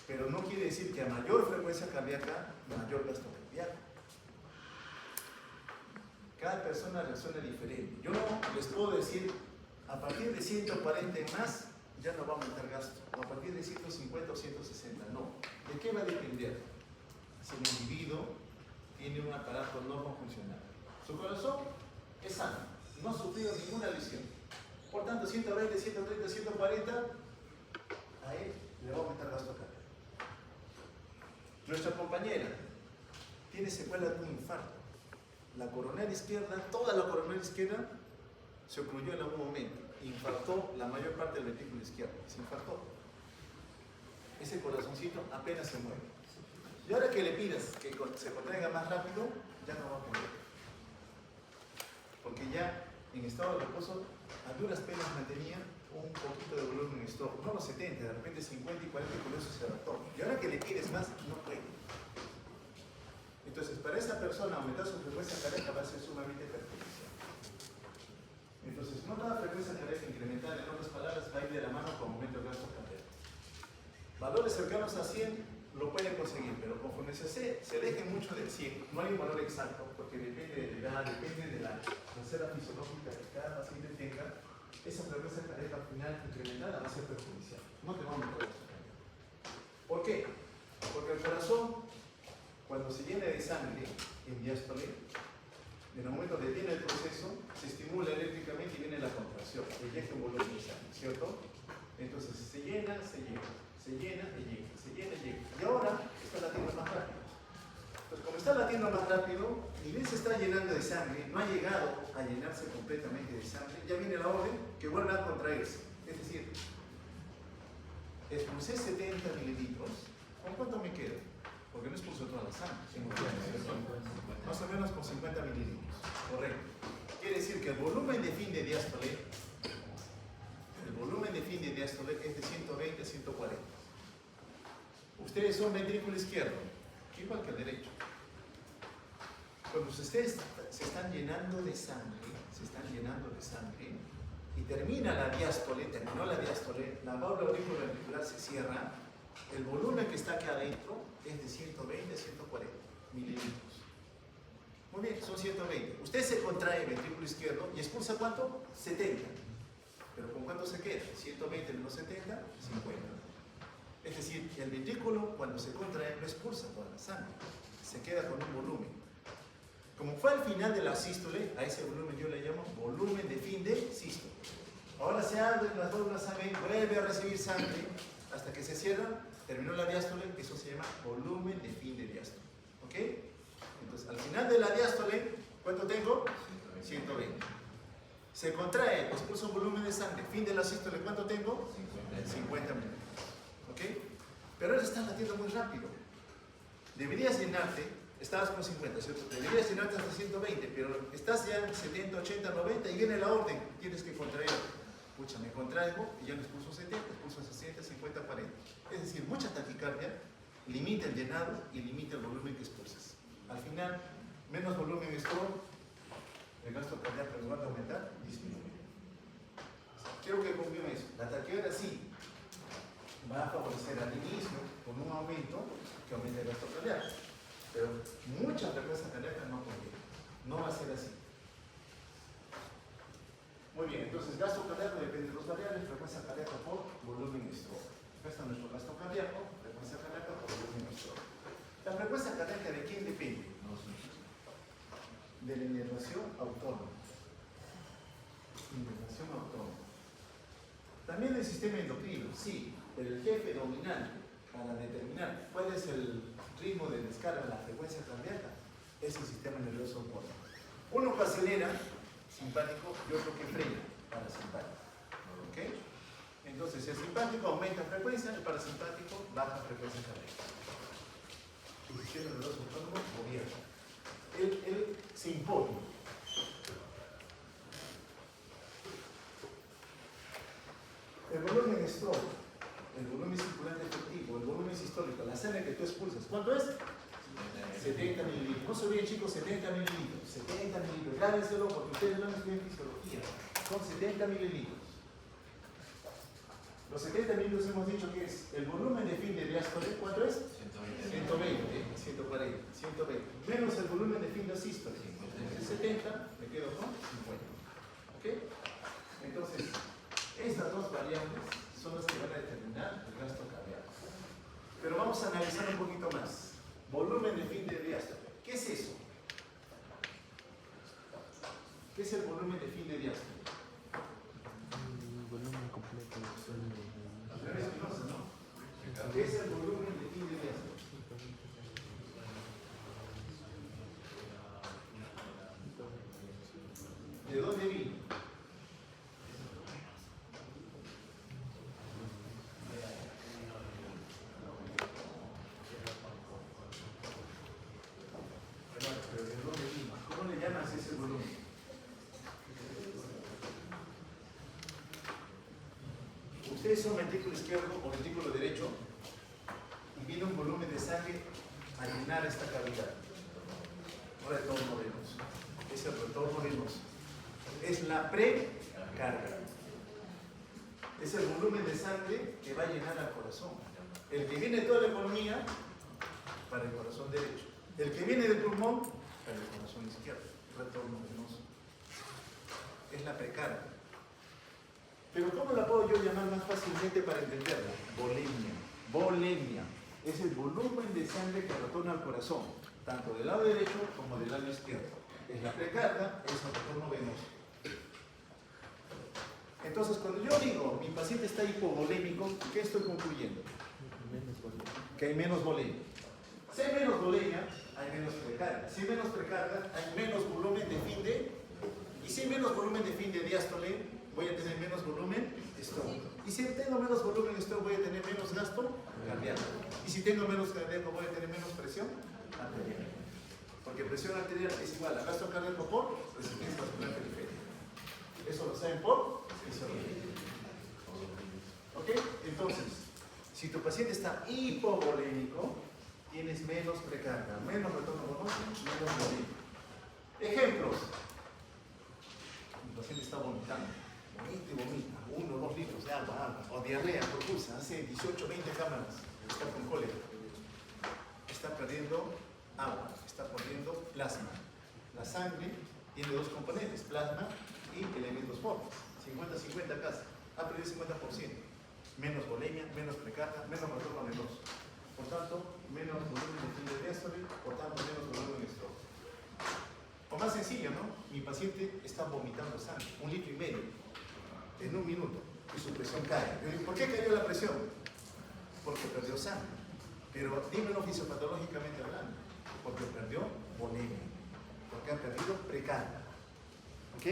Speaker 1: Pero no quiere decir que a mayor frecuencia cardíaca, mayor gasto cardíaco. Cada persona reacciona diferente. Yo no les puedo decir, a partir de 140 en más, ya no va a aumentar gasto. O a partir de 150 o 160, no. ¿De qué va a depender? Si el individuo tiene un aparato no funcional. Su corazón es sano, no ha sufrido ninguna lesión. Por tanto, 120, 130, 140, a él le va a aumentar gasto cardíaco. Nuestra compañera tiene secuelas de un infarto. La coronaria izquierda, toda la coronaria izquierda se ocluyó en algún momento. Infartó la mayor parte del ventrículo izquierdo. Se infartó. Ese corazoncito apenas se mueve. Y ahora que le pidas que se contraiga más rápido, ya no va a poder. Porque ya en estado de reposo, a duras penas mantenía un poquito de volumen en stroke. No los 70, de repente 50 y 40 y con eso se adaptó. Y ahora que le pides más, no puede. Entonces, para esa persona aumentar su frecuencia cardíaca va a ser sumamente perjudicial. Entonces, no toda frecuencia cardíaca incremental, en otras palabras, va a ir de la mano con aumento del gasto cardíaco. Valores cercanos a 100 lo pueden conseguir, pero conforme se deje mucho del 100, no hay un valor exacto, porque depende de la edad, depende de la reserva fisiológica que cada paciente tenga, esa frecuencia cardíaca al final incrementada va a ser perjudicial. No te va a aumentar el gasto cardíaco. ¿Por qué? Porque el corazón, cuando se llena de sangre en diástole, en el momento que detiene el proceso, se estimula eléctricamente y viene la contracción, eyecta un volumen de sangre, ¿cierto? Entonces se llena, se llena, se llena, eyecta, se llena, eyecta. Y ahora está latiendo más rápido. Entonces, como está latiendo más rápido, y bien se está llenando de sangre, no ha llegado a llenarse completamente de sangre, ya viene la orden que vuelve a contraerse. Es decir, expulsé 70 mililitros, ¿con cuánto me queda? Porque no expulso toda la sangre, más o menos con 50 mililitros, correcto. Quiere decir que el volumen de fin de diástole, es de 120 a 140. Ustedes son ventrículo izquierdo, igual que el derecho. Cuando ustedes se están llenando de sangre, y termina la diástole, terminó la diástole, la válvula auriculoventricular se cierra, el volumen que está aquí adentro es de 120 a 140 mililitros. Muy bien, son 120. Usted se contrae el ventrículo izquierdo y expulsa ¿cuánto? 70. ¿Pero con cuánto se queda? 120 menos 70, 50. Es decir, el ventrículo cuando se contrae no expulsa toda la sangre, se queda con un volumen. Como fue al final de la sístole, a ese volumen yo le llamo volumen de fin de sístole. Ahora se abren las válvulas sangre, vuelve a recibir sangre hasta que se cierra, terminó la diástole, eso se llama volumen de fin de diástole. ¿Ok? Entonces, al final de la diástole, ¿cuánto tengo? 120. Se contrae, expulsa un volumen de sangre, fin de la sístole, ¿cuánto tengo? 50 minutos. ¿Ok? Pero ahora estás latiendo muy rápido. Deberías llenarte, estabas con 50, ¿cierto? Deberías llenarte hasta 120, pero estás ya en 70, 80, 90 y viene la orden, tienes que contraer. Pucha, me contraigo y ya me expulso 70, expulso 60, 50, 40. Es decir, mucha taquicardia limita el llenado y limita el volumen que expulsas. Al final, menos volumen es todo, el gasto cardíaco en lugar de aumentar, disminuye. Quiero que confirme eso. La taquicardia sí va a favorecer al inicio con un aumento que aumenta el gasto cardíaco, pero mucha frecuencia cardíaca no conviene. No va a ser así. Muy bien, entonces gasto cardíaco depende de dos variables, frecuencia cardíaca por volumen y stroke. Acá está nuestro gasto cardíaco, frecuencia cardíaca por volumen y stroke. ¿La frecuencia cardíaca de quién depende? De la inervación autónoma. Inervación autónoma. También del sistema endocrino, sí, pero el jefe dominante para determinar cuál es el ritmo de descarga de la frecuencia cardíaca es el sistema nervioso autónomo. Uno que acelera, simpático, y otro que frena, parasimpático. ¿Ok? Entonces, el simpático aumenta frecuencia, el parasimpático baja frecuencia cardíaca. El sistema nervioso autónomo gobierna. Él se impone. El volumen stroke. se olviden, chicos, 70 mililitros. 70 mililitros. Grábenselo porque ustedes no estudian fisiología. Son 70 mililitros. Los 70 mililitros hemos dicho que es el volumen de fin de diástole. ¿Cuánto es? 120, 140, 120. Menos el volumen de fin de sístole. Entonces 70, me quedo con 50. ¿Ok? Entonces, estas dos variables son las que van a determinar el gasto cardíaco. Pero vamos a analizar un poquito más. Volumen de fin de diástole. ¿Qué es eso? ¿Qué es el volumen de fin de diástole?
Speaker 2: Volumen completo.
Speaker 1: ¿Qué es el volumen de fin de diástole? ¿De dónde vino? Pero ¿de dónde vino? ¿Cómo le llamas ese volumen? Ustedes son ventrículo izquierdo o ventrículo derecho y viene un volumen de sangre a llenar esta cavidad. Retorno venoso. Es el retorno venoso. Es la precarga. Es el volumen de sangre que va a llenar al corazón. El que viene de toda la economía para el corazón derecho. El que viene del pulmón para el corazón izquierdo. Retorno venoso. Es la precarga. Pero ¿cómo la puedo yo llamar más fácilmente para entenderla? Volemia. Volemia. Es el volumen de sangre que retorna al corazón, tanto del lado derecho como del lado izquierdo. Es la precarga, es el retorno venoso. Entonces, cuando yo digo mi paciente está hipovolémico, ¿qué estoy concluyendo? Que hay menos volemia. Si hay menos volemia, hay menos precarga. Si hay menos precarga, hay menos volumen de fin de... Y si hay menos volumen de fin de diástole, voy a tener menos volumen estómago. Y si tengo menos volumen estómago, voy a tener menos gasto cardíaco. Y si tengo menos cardíaco, voy a tener menos presión arterial. Porque presión arterial es igual a gasto cardíaco por resistencia vascular periférica. ¿Eso lo saben por? ¿Ok? Entonces, si tu paciente está hipovolémico, tienes menos precarga, menos retorno venoso, menos volemia. Ejemplos. Mi paciente está vomitando. Vomita, 1 o 2 litros de agua, o diarrea, profusa, hace 18, 20 cámaras, está con cólera. Está perdiendo agua, está perdiendo plasma. La sangre tiene dos componentes, plasma y elementos formes. 50-50 casi, ha perdido 50%. Menos volemia, menos precarga, menos retorno venoso. Por tanto, menos volumen de fin de diástole, por tanto, menos volumen estómago. O más sencillo, ¿no? Mi paciente está vomitando sangre, 1,5 litros en 1 minuto, y su presión cae. ¿Por qué cayó la presión? Porque perdió sangre. Pero dímelo fisiopatológicamente hablando, porque perdió volemia, porque ha perdido precarga. ¿Ok?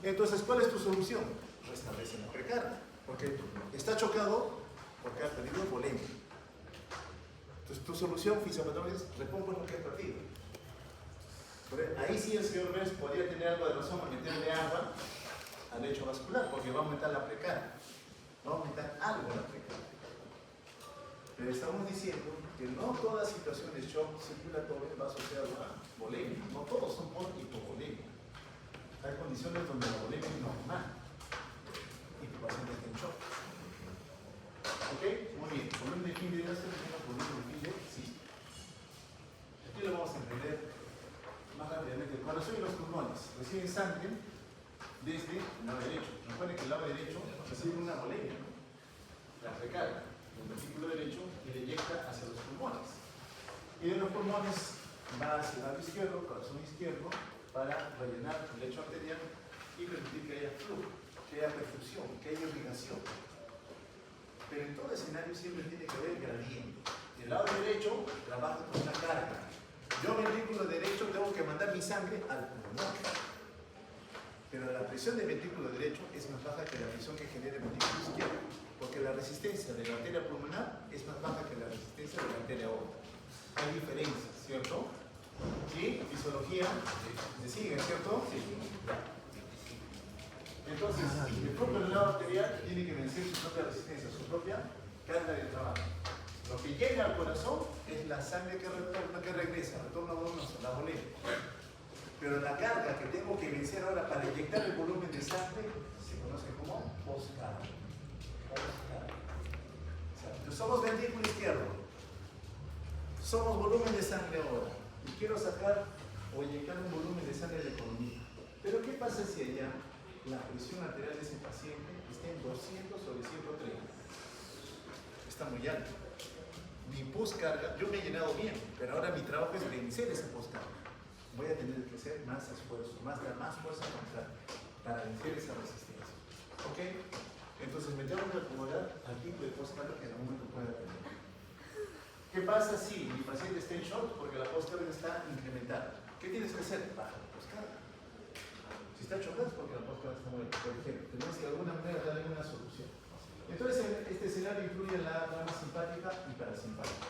Speaker 1: Entonces, ¿cuál es tu solución? Restablece la precarga, porque está chocado porque ha perdido volemia. Entonces, tu solución fisiopatológica es repongo lo que he perdido. Ahí sí el señor Benz podría tener algo de razón a meterle agua al lecho vascular, porque va a aumentar la precarga, va a aumentar algo la precarga. Pero estamos diciendo que no toda situación de shock circulatorio va asociada a volemia, no todos son por hipovolemia. Hay condiciones donde la volemia es normal y tu paciente está en shock. ¿Ok? Muy bien, volumen de fin de diástole menos volumen de fin de sístole. Aquí lo vamos a entender más rápidamente. El corazón y los pulmones reciben sangre desde el lado derecho. Recuerden que el lado derecho recibe una volemia, ¿no? La precarga del ventrículo derecho y le inyecta hacia los pulmones. Y de los pulmones va hacia el lado izquierdo, corazón izquierdo, para rellenar el lecho arterial y permitir que haya flujo, que haya perfusión, que haya irrigación. Pero en todo escenario siempre tiene que haber gradiente. El lado derecho trabaja con una carga. Yo, ventrículo derecho, tengo que mandar mi sangre al pulmón. Pero la presión del ventrículo derecho es más baja que la presión que genera el ventrículo izquierdo, porque la resistencia de la arteria pulmonar es más baja que la resistencia de la arteria aorta. Hay diferencias, ¿cierto? ¿Sí? Fisiología, ¿se sigue, cierto? Sí. Entonces, el propio lado arterial tiene que vencer su propia resistencia, su propia carga de trabajo. Lo que llega al corazón es la sangre que regresa, retorna a la boleta. Pero la carga que tengo que vencer ahora para inyectar el volumen de sangre se conoce como postcarga. Entonces somos ventrículo izquierdo, somos volumen de sangre ahora, y quiero sacar o inyectar un volumen de sangre de economía. Pero ¿qué pasa si allá la presión arterial de ese paciente está en 200 sobre 130? Está muy alto. Mi postcarga, yo me he llenado bien, pero ahora mi trabajo es vencer esa postcarga. Voy a tener que hacer más esfuerzo, más fuerza para vencer esa resistencia. ¿Ok? Entonces me tengo que acomodar al tipo de postcarga que en algún momento pueda tener. ¿Qué pasa si mi paciente está en shock porque la postcarga está incrementada? ¿Qué tienes que hacer? Baja la postcarga. Si está chocado es porque la postcarga está muy alta. Por ejemplo, tenemos que de alguna manera darle una solución. Entonces, este escenario incluye la rama simpática y parasimpática.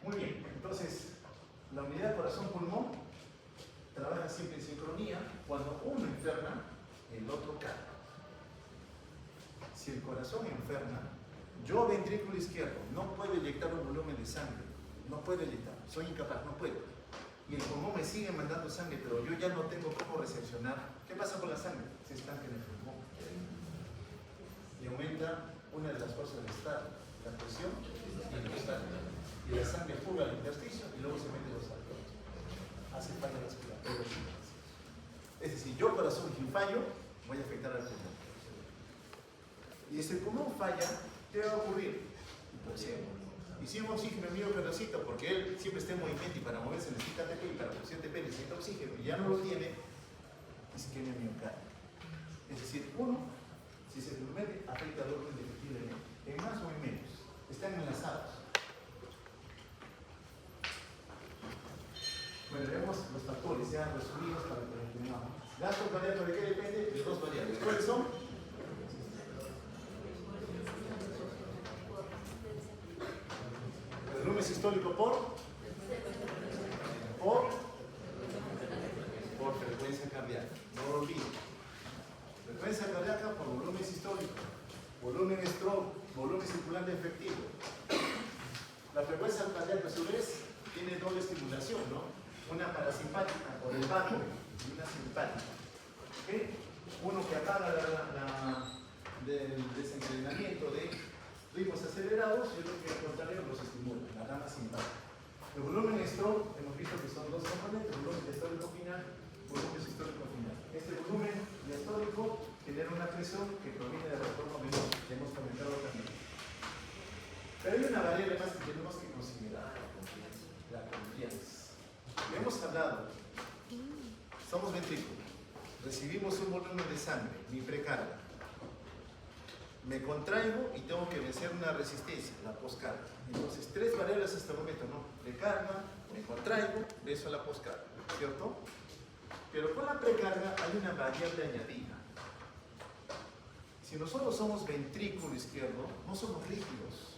Speaker 1: Muy bien, entonces, la unidad corazón-pulmón trabaja siempre en sincronía. Cuando uno enferma, el otro cae. Si el corazón enferma, yo, ventrículo izquierdo, no puedo inyectar un volumen de sangre. No puedo inyectar, soy incapaz, no puedo. Y el pulmón me sigue mandando sangre, pero yo ya no tengo cómo recepcionar. ¿Qué pasa con la sangre? Se estanca en el pulmón. Y aumenta una de las fuerzas del estado, la presión y el estado. Y la sangre fuga al intersticio y luego se mete los alveolos. Hace falla respiratoria. Es decir, yo corazón sin fallo voy a afectar al pulmón. Y si el pulmón falla, ¿qué va a ocurrir? Hipoxemia. Y si un oxígeno mío que necesito, porque él siempre está en movimiento y para moverse necesita ATP y para producir ATP necesita oxígeno y ya no lo tiene, isquemia miocardia. Es decir, uno, si se mete, afecta al orden indefectiblemente, en más o en menos. Están enlazados. Bueno, vemos los factores ya resumidos para que lo entendamos. Gasto cardíaco, ¿de qué depende? De dos variables. ¿Cuáles son? El volumen sistólico por frecuencia cardíaca. No lo olviden. Frecuencia cardíaca por volumen sistólico. Volumen stroke, volumen circulante efectivo. La frecuencia cardíaca a su vez tiene doble estimulación, ¿no? Una parasimpática por el vago y una simpática. ¿Okay? Uno que apaga del desencadenamiento de ritmos acelerados y otro que al contrario los estimula, la rama simpática. El volumen stroke, hemos visto que son dos componentes, volumen histórico final, volumen histórico final. Este volumen histórico genera una presión que proviene del retorno venoso, que hemos comentado también. Pero hay una variable más que tenemos que considerar, la confianza. Hemos hablado, somos ventrículos, recibimos un volumen de sangre, mi precarga. Me contraigo y tengo que vencer una resistencia, la postcarga. Entonces, tres variables hasta el momento, ¿no? Precarga, me contraigo, venzo la postcarga, ¿cierto? Pero con la precarga hay una variable añadida. Si nosotros somos ventrículo izquierdo, no somos rígidos,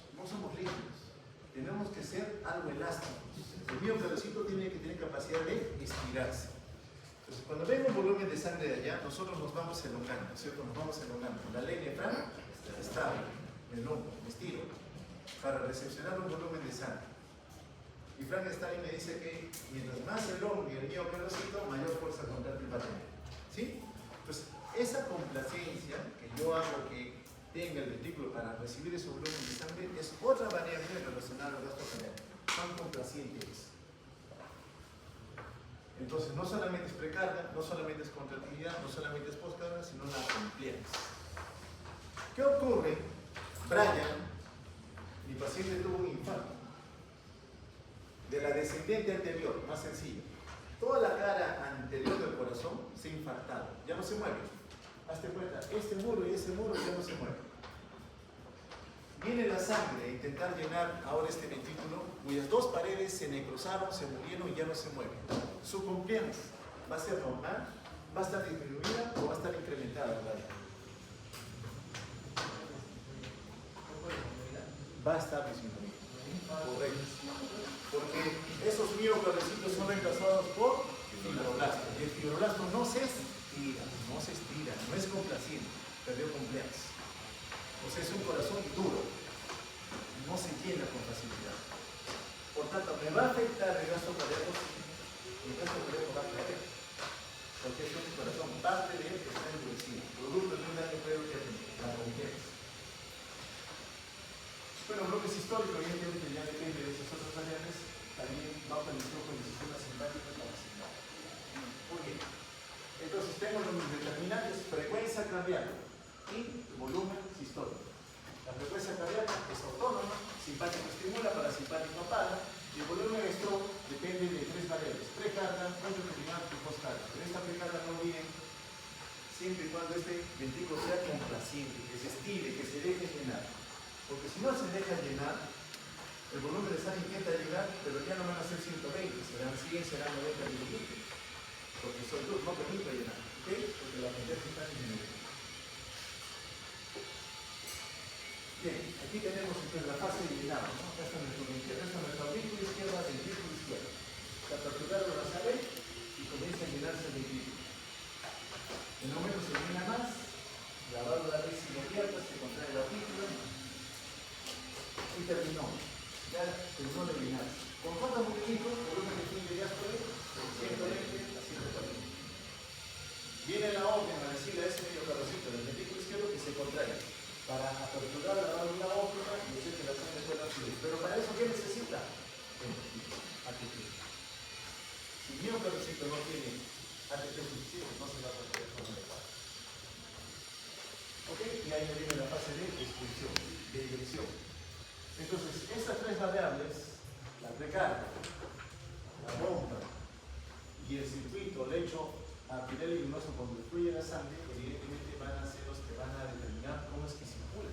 Speaker 1: tenemos que ser algo elásticos. El miocardiocito tiene que tener capacidad de estirarse. Entonces, cuando venga un volumen de sangre de allá, nosotros nos vamos elongando, ¿cierto? Nos vamos elongando. La ley de Frank estable, el hombro, me estiro, para recepcionar un volumen de sangre. Y Frankenstein me dice que mientras más el hombro y el miocardiocito, mayor fuerza contractil va a tener. ¿Sí? Entonces, esa complacencia que yo hago que tenga el ventrículo para recibir ese volumen de sangre es otra variable relacionada al gasto cardíaco. ¿Cuán complaciente es? Entonces, no solamente es precarga, no solamente es contractilidad, no solamente es postcarga, sino la compliance. ¿Qué ocurre? Brian, mi paciente tuvo un infarto de la descendente anterior, más sencillo. Toda la cara anterior del corazón se ha infartado, ya no se mueve. Hazte cuenta, este muro y ese muro ya no se mueven. Viene la sangre a intentar llenar ahora este ventrículo, cuyas dos paredes se necrosaron, se murieron y ya no se mueven. Su compliance va a ser normal, va a estar disminuida o va a estar incrementada, ¿verdad? Va a estar disminuida. Correcto. Porque esos miocardiocitos son reemplazados por fibroblastos. Y el fibroblasto no se estira, no es complaciente, perdió compliance. O sea, es un corazón duro. no se llena con facilidad. Por tanto, me va a afectar el gasto cardíaco, el gasto cardíaco va a caer, porque es un corazón, parte de él está endurecido, producto de un daño previo que la confianza. Bueno, bloques históricos, evidentemente ya depende de esas otras variables, también bajo el influjo del sistema simpático y parasimpático. Muy bien. Entonces tengo los determinantes: frecuencia cardíaca y volumen sistólico. La frecuencia cardíaca es autónoma, simpático estimula, parasimpático apaga, y el volumen de stroke depende de tres variables: precarga, determinante y postcarga. Pero esta precarga no olviden, siempre y cuando este ventrículo sea complaciente, que se estire, que se deje llenar. Porque si no se deja llenar, el volumen de sangre intenta llegar, pero ya no van a ser 120, serán 100, serán 90 mililitros. Porque soy luz, no permite llenar, ¿ok? Porque la potencia está disminuyendo. Bien, aquí tenemos entonces la fase de llenado, ¿no? Acá está nuestro ventrículo izquierdo, ventrículo izquierdo. Se aperturaron la sale y comienza a llenarse el ventrículo. En un momento se llena más, la válvula es abierta, se contrae la aurícula y terminó. Ya terminó de llenarse. ¿Con cuántos mililitros? Volumen de fin de diástole, 120 a 140. Viene la orden a decirle a ese miocardiocito del ventrículo izquierdo que se contrae para aperturar la válvula óptica y hacer que la sangre pueda fluir. Pero para eso, ¿qué necesita? ATP. Si el miocardiocito no tiene ATP suficiente, no se va a poder conectar. ¿Ok? Y ahí viene la fase de expulsión, de dirección. Entonces, estas tres variables, la precarga, la bomba y el circuito, el lecho arterial y luminoso cuando fluye la sangre, evidentemente van a ser los que van a determinar cómo es que circula.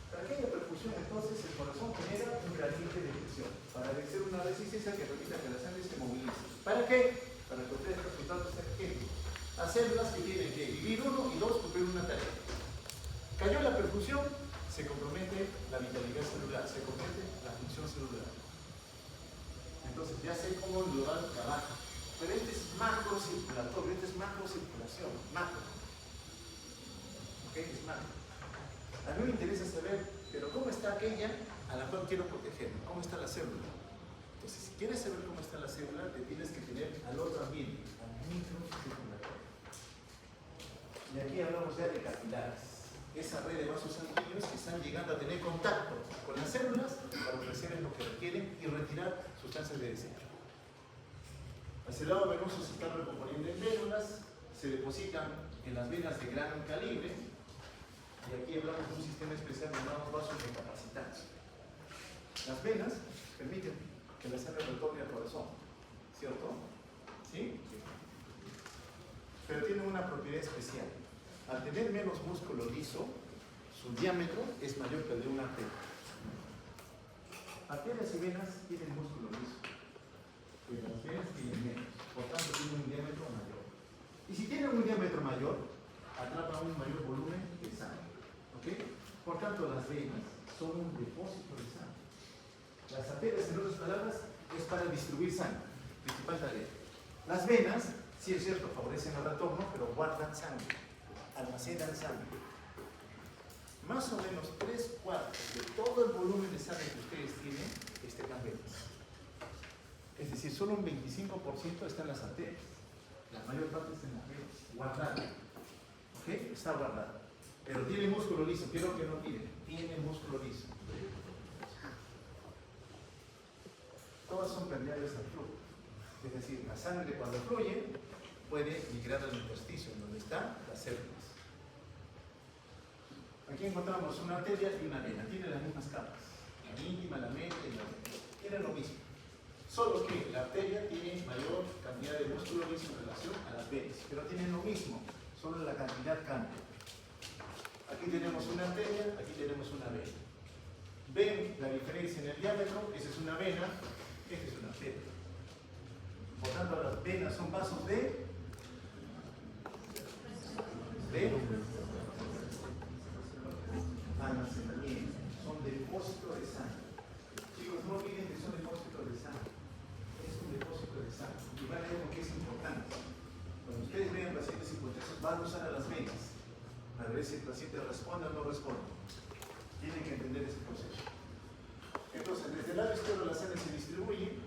Speaker 1: Para que haya perfusión, entonces, el corazón genera un gradiente de presión para ejercer una resistencia que permita que la sangre se movilice. ¿Para qué? Para que ustedes resultados energéticos. A células que tienen que vivir uno y dos cumplir una tarea. Cayó la perfusión, se compromete la vitalidad celular, se compromete la función celular. Entonces ya sé cómo el global trabaja. Pero este es macro circulatorio, este es macro circulación, macro. ¿Ok? Es macro. A mí me interesa saber, pero ¿cómo está aquella a la cual quiero proteger? ¿Cómo está la célula? Entonces, si quieres saber cómo está la célula, te tienes que tener al otro ambiente, al microcirculatorio. Y aquí hablamos ya de capilares. Esa red de vasos sanguíneos que están llegando a tener contacto con las células para ofrecerles lo que requieren y retirar sustancias de desecho. Hacia el lado venoso se están recomponiendo en vénulas, se depositan en las venas de gran calibre, y aquí hablamos de un sistema especial llamado vasos recapacitantes. Las venas permiten que la sangre retorne al corazón, ¿cierto? ¿Sí? Pero tienen una propiedad especial. Al tener menos músculo liso, su diámetro es mayor que el de una arteria. Arterias y venas tienen músculo liso, pero las venas tienen menos, por tanto tienen un diámetro mayor. Y si tienen un diámetro mayor, atrapan un mayor volumen de sangre. ¿Ok? Por tanto, las venas son un depósito de sangre. Las arterias, en otras palabras, es para distribuir sangre, principal tarea. Las venas, sí es cierto, favorecen el retorno, pero guardan sangre, almacenan sangre. Más o menos 3/4 de todo el volumen de sangre que ustedes tienen está en las venas. Es decir, solo un 25% está en las arterias. La mayor parte está en las venas, guardada. ¿Ok? Está guardada. Pero tiene músculo liso, quiero que no tiene músculo liso. Todas son permeables al flujo. Es decir, la sangre cuando fluye puede migrar al intersticio, donde están las células. Aquí encontramos una arteria y una vena, tienen las mismas capas, la íntima, la media y la vena. Tienen lo mismo, solo que la arteria tiene mayor cantidad de músculo liso en relación a las venas, pero tienen lo mismo, solo la cantidad cambia. Aquí tenemos una arteria, aquí tenemos una vena. ¿Ven la diferencia en el diámetro? Esa es una vena, esta es una arteria. Por tanto, las venas son vasos de almacenamiento, son depósitos de sangre. Chicos, no olviden que son depósitos de sangre. Es un depósito de sangre. Y van a ver por qué es importante. Cuando ustedes vean pacientes hipotensos, van a usar a las venas para ver si el paciente responde o no responde. Tienen que entender ese proceso. Entonces, desde el lado izquierdo la sangre se distribuye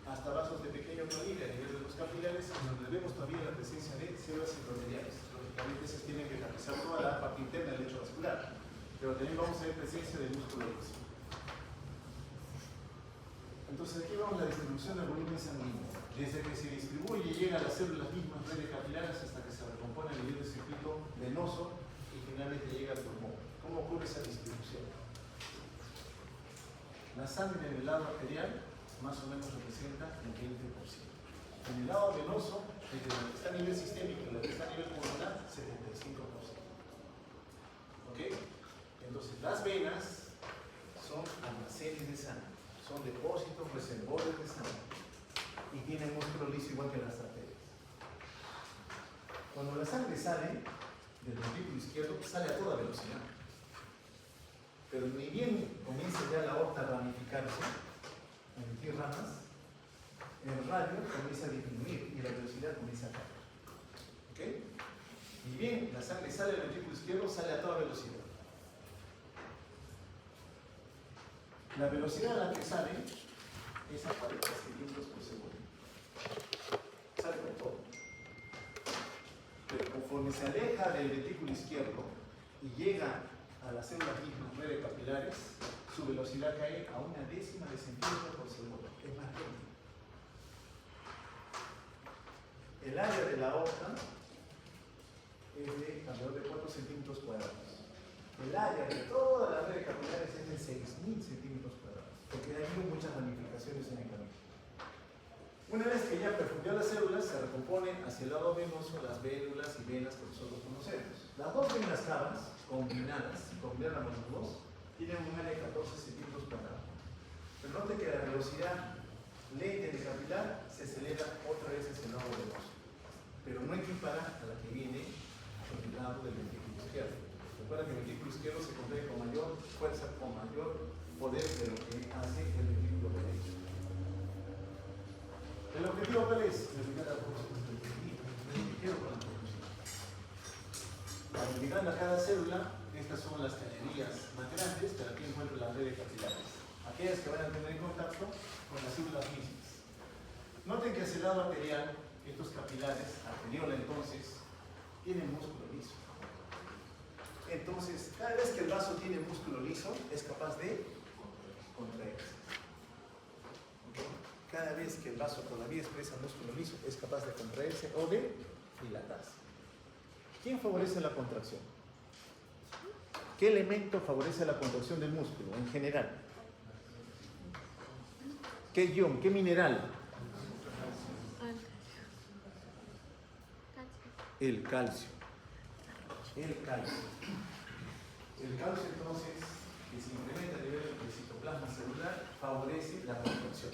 Speaker 1: hasta vasos de pequeño calibre a nivel de los capilares, donde vemos todavía la presencia de células endoteliales. Lógicamente, esas tienen que tapizar toda la parte interna del lecho vascular, pero también vamos a ver presencia de músculo liso. Entonces, aquí vemos la distribución del volumen sanguíneo. Desde que se distribuye, llega a las células mismas redes capilares hasta que se recompone a nivel del circuito venoso y finalmente llega al pulmón. ¿Cómo ocurre esa distribución? La sangre en el lado arterial más o menos representa el 20%. En el lado venoso, desde la que está a nivel sistémico y la que está a nivel pulmonar, 75%. ¿Ok? Entonces, las venas son almacenes de sangre, son depósitos, reservorios de sangre y tienen músculo liso igual que las arterias. Cuando la sangre sale del ventrículo izquierdo, sale a toda velocidad. Pero ni bien comienza ya la aorta a ramificarse, a emitir ramas, el radio comienza a disminuir y la velocidad comienza a caer. ¿Ok? Ni bien la sangre sale del ventrículo izquierdo, sale a toda velocidad. La velocidad a la que sale es a 40 cilindros por segundo. Sale con todo. Pero conforme se aleja del ventrículo izquierdo y llega a las células mismas 9 capilares, su velocidad cae a 1/10 de centímetro por segundo. Es más lento. El área de la aorta es de alrededor de 4 centímetros cuadrados. El área de todas las redes capilares es de 6.000 centímetros cuadrados, porque ha habido muchas ramificaciones en el camino. Una vez que ya perfundió las células, se recompone hacia el lado venoso las vénulas y venas que nosotros conocemos. Las dos venas cavas, combinadas, si combináramos los dos, tienen un área de 14 centímetros cuadrados. Pero note que la velocidad lenta del capilar se acelera otra vez hacia el lado venoso, pero no equipara a la que viene por el lado del ventrículo izquierdo. Recuerda que el ventrículo izquierdo se contrae con mayor fuerza, con mayor poder de lo que hace el ventrículo derecho. ¿El objetivo cuál es? Verificar la producción del ventrículo. Quiero con la producción. Identificando a cada célula, estas son las cañerías más grandes, pero aquí encuentro las redes capilares. Aquellas que van a tener en contacto con las células mismas. Noten que hacia el lado arterial, estos capilares, arteriola entonces, tienen músculo liso. Entonces, cada vez que el vaso tiene músculo liso, es capaz de contraerse. ¿Okay? Cada vez que el vaso todavía expresa músculo liso, es capaz de contraerse o de dilatarse. ¿Quién favorece la contracción? ¿Qué elemento favorece la contracción del músculo en general? ¿Qué ion? ¿Qué mineral? El calcio. El calcio. El calcio, entonces, que se incrementa a nivel del citoplasma celular, favorece la contracción.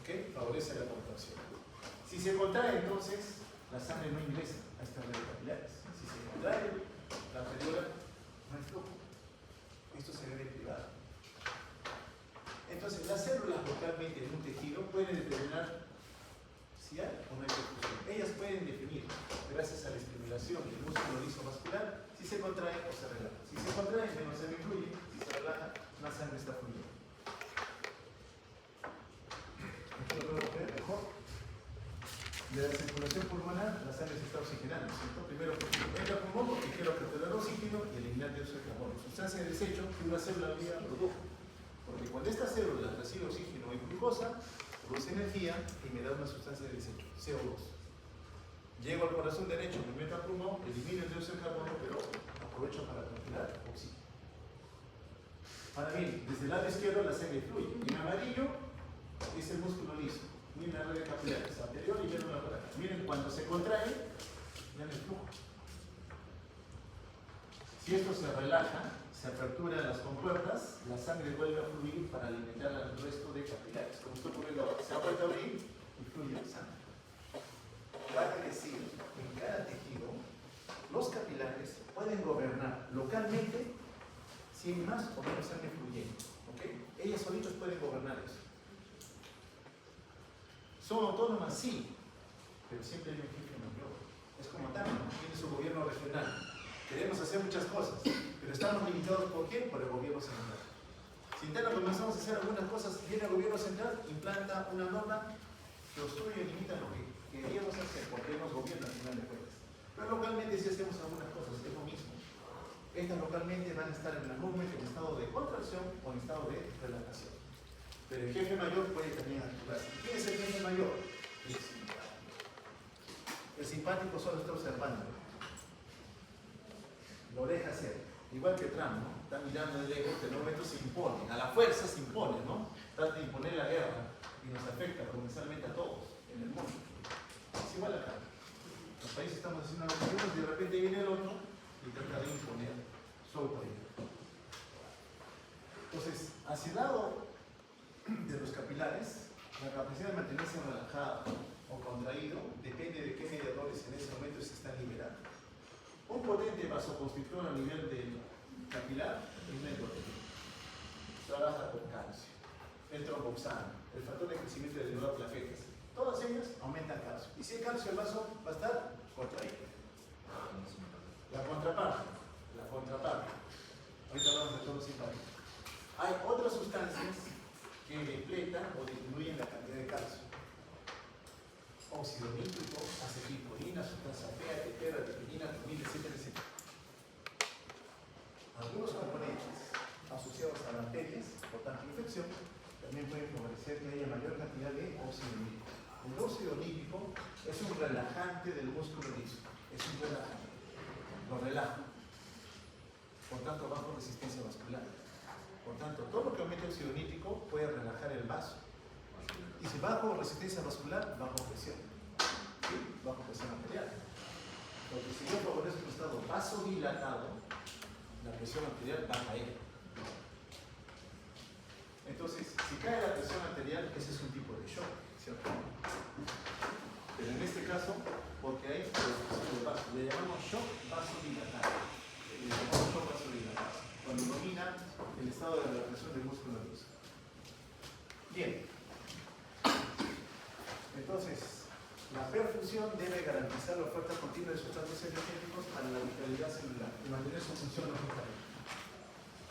Speaker 1: ¿Ok? Favorece la contracción. Si se contrae, entonces, la sangre no ingresa a estas redes capilares. Si se contrae la arteriola, no hay flujo. Esto se ve privado. Entonces, las células localmente en un tejido pueden determinar si hay o no hay perfusión. Ellas pueden definir, gracias a la estimulación del músculo liso vascular, si se contrae o se relaja. Si se contrae, menos sangre fluye. Si se relaja, más sangre está fluyendo. Aquí lo podemos ver mejor. De la circulación pulmonar, la sangre se está oxigenando, ¿cierto? Primero, entra al pulmón porque quiero capturar oxígeno y eliminar dióxido de carbono. Sustancia de desecho que una célula viva produjo. Porque cuando esta célula recibe oxígeno y glucosa, produce energía y me da una sustancia de desecho, CO2. Llego al corazón derecho, me meto al pulmón, elimino el dióxido de carbono, pero aprovecho para capturar oxígeno. Ahora bien, desde el lado izquierdo la sangre fluye. En amarillo es el músculo liso. Miren la red capilar, es anterior y miren la por acá. Miren, cuando se contrae, vean el flujo. Si esto se relaja, se aperturan las compuertas, la sangre vuelve a fluir para alimentar al resto de capilares. Como está ocurriendo ahora, se ha vuelto a abrir y fluye la sangre. Vale decir, en cada tejido, los capilares pueden gobernar localmente si hay más o menos sangre fluyendo. ¿Okay? Ellas solitos pueden gobernar eso. ¿Son autónomas? Sí, pero siempre hay un jefe mayor. Es como Tama, tiene su gobierno regional. Queremos hacer muchas cosas, pero estamos limitados ¿por qué? Por el gobierno central. Si intentamos comenzamos a hacer algunas cosas, viene el gobierno central, implanta una norma que obstruye y limita lo que queríamos hacer, porque nos gobierna al final de cuentas. Pero localmente sí hacemos algunas cosas, es lo mismo. Estas localmente van a estar en algún momento en estado de contracción o en estado de relajación. Pero el jefe mayor puede también actuar. ¿Quién es el jefe mayor? El simpático. El simpático solo está observando. Lo deja hacer. Igual que Trump, ¿no? Está mirando de lejos, pero en un momento se impone. A la fuerza se impone, ¿no? Trata de imponer la guerra y nos afecta comercialmente a todos en el mundo. Es igual acá. Los países estamos haciendo algo y de repente viene el otro y trata de imponer su autoridad. Entonces, hacia el lado de los capilares, la capacidad de mantenerse relajado o contraído depende de qué mediadores en ese momento se están liberando. Un potente vasoconstrictor a nivel del capilar es una endorfina. Trabaja con calcio, el tromboxano, el factor de crecimiento de neuroplaquetas. Todas ellas aumentan calcio. Y si hay calcio, el vaso va a estar contraído. La contraparte. Ahorita hablamos de todos los simpáticos. Hay otras sustancias que depletan o disminuyen la cantidad de calcio. Óxido nítrico, acetilcolina, sustancia fea, tetera, dipirina, tomina, etcétera, etcétera. Algunos componentes asociados a bacterias por tanta infección también pueden favorecer que haya mayor cantidad de óxido nítrico. El óxido nítrico es un relajante del músculo liso, es un relajante, lo relaja, por tanto bajo resistencia vascular. Por tanto, todo lo que aumente el óxido nítrico puede relajar el vaso. Y si bajo resistencia vascular, bajo presión. ¿Sí? Bajo presión arterial. Porque si yo favorezco un estado vasodilatado, la presión arterial va a caer. Entonces, si cae la presión arterial, ese es un tipo de shock, ¿cierto? Pero en este caso, porque hay reducción del vaso, le llamamos shock vasodilatado. Cuando domina el estado de relajación del músculo liso. Bien. Entonces, la perfusión debe garantizar la oferta continua de sustratos energéticos para la vitalidad celular y mantener su función lógicamente.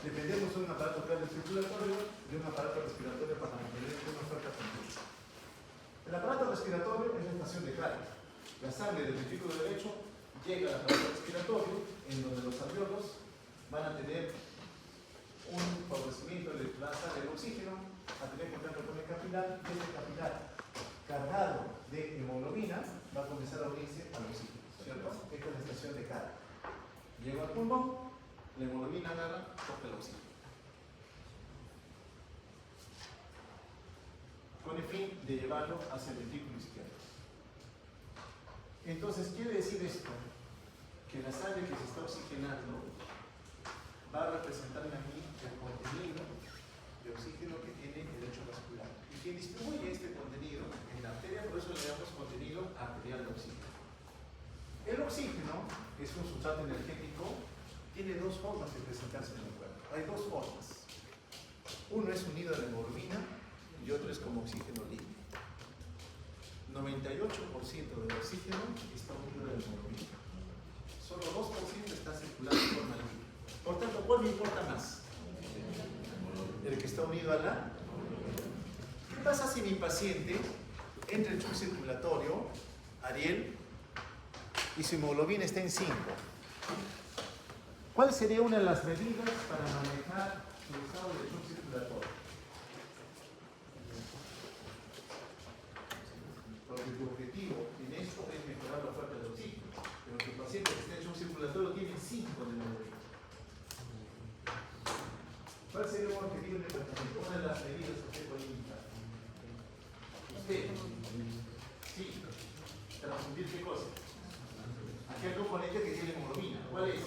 Speaker 1: Dependemos de un aparato cardiocirculatorio y de un aparato respiratorio para mantener una oferta continua. El aparato respiratorio es la estación de carga. La sangre del ventrículo derecho llega al aparato respiratorio, en donde los alveolos van a tener un favorecimiento de la sangre del oxígeno, a tener contacto con el capilar, y este capilar cargado de hemoglobina va a comenzar a unirse al oxígeno, ¿cierto? Esta es la estación de carga. Llego al pulmón, la hemoglobina agarra, toca el oxígeno. Con el fin de llevarlo hacia el ventrículo izquierdo. Entonces, quiere decir esto, que la sangre que se está oxigenando va a representar aquí el contenido de oxígeno que tiene el lecho vascular. Y quien distribuye este contenido en la arteria, por eso le llamamos contenido arterial de oxígeno. El oxígeno es un sustrato energético, tiene dos formas de presentarse en el cuerpo. Hay dos formas. Uno es unido a la hemoglobina y otro es como oxígeno líquido. 98% del oxígeno está unido a la hemoglobina. Solo 2% está circulando de forma líquida. Por tanto, ¿cuál me importa más? El que está unido a la... ¿Qué pasa si mi paciente entra en el circulatorio, Ariel, y su hemoglobina está en 5? ¿Cuál sería una de las medidas para manejar el estado del shock circulatorio? Porque tu objetivo en esto es mejorar la oferta del oxígeno, pero que el paciente que está en el shock circulatorio tiene 5 de hemoglobina. ¿Cuál sería un objetivo de tratamiento? Una de las medidas que usted puede indicar. Usted, sí, transfundir qué cosa. Aquí hay un componente que tiene hemoglobina. ¿Cuál es?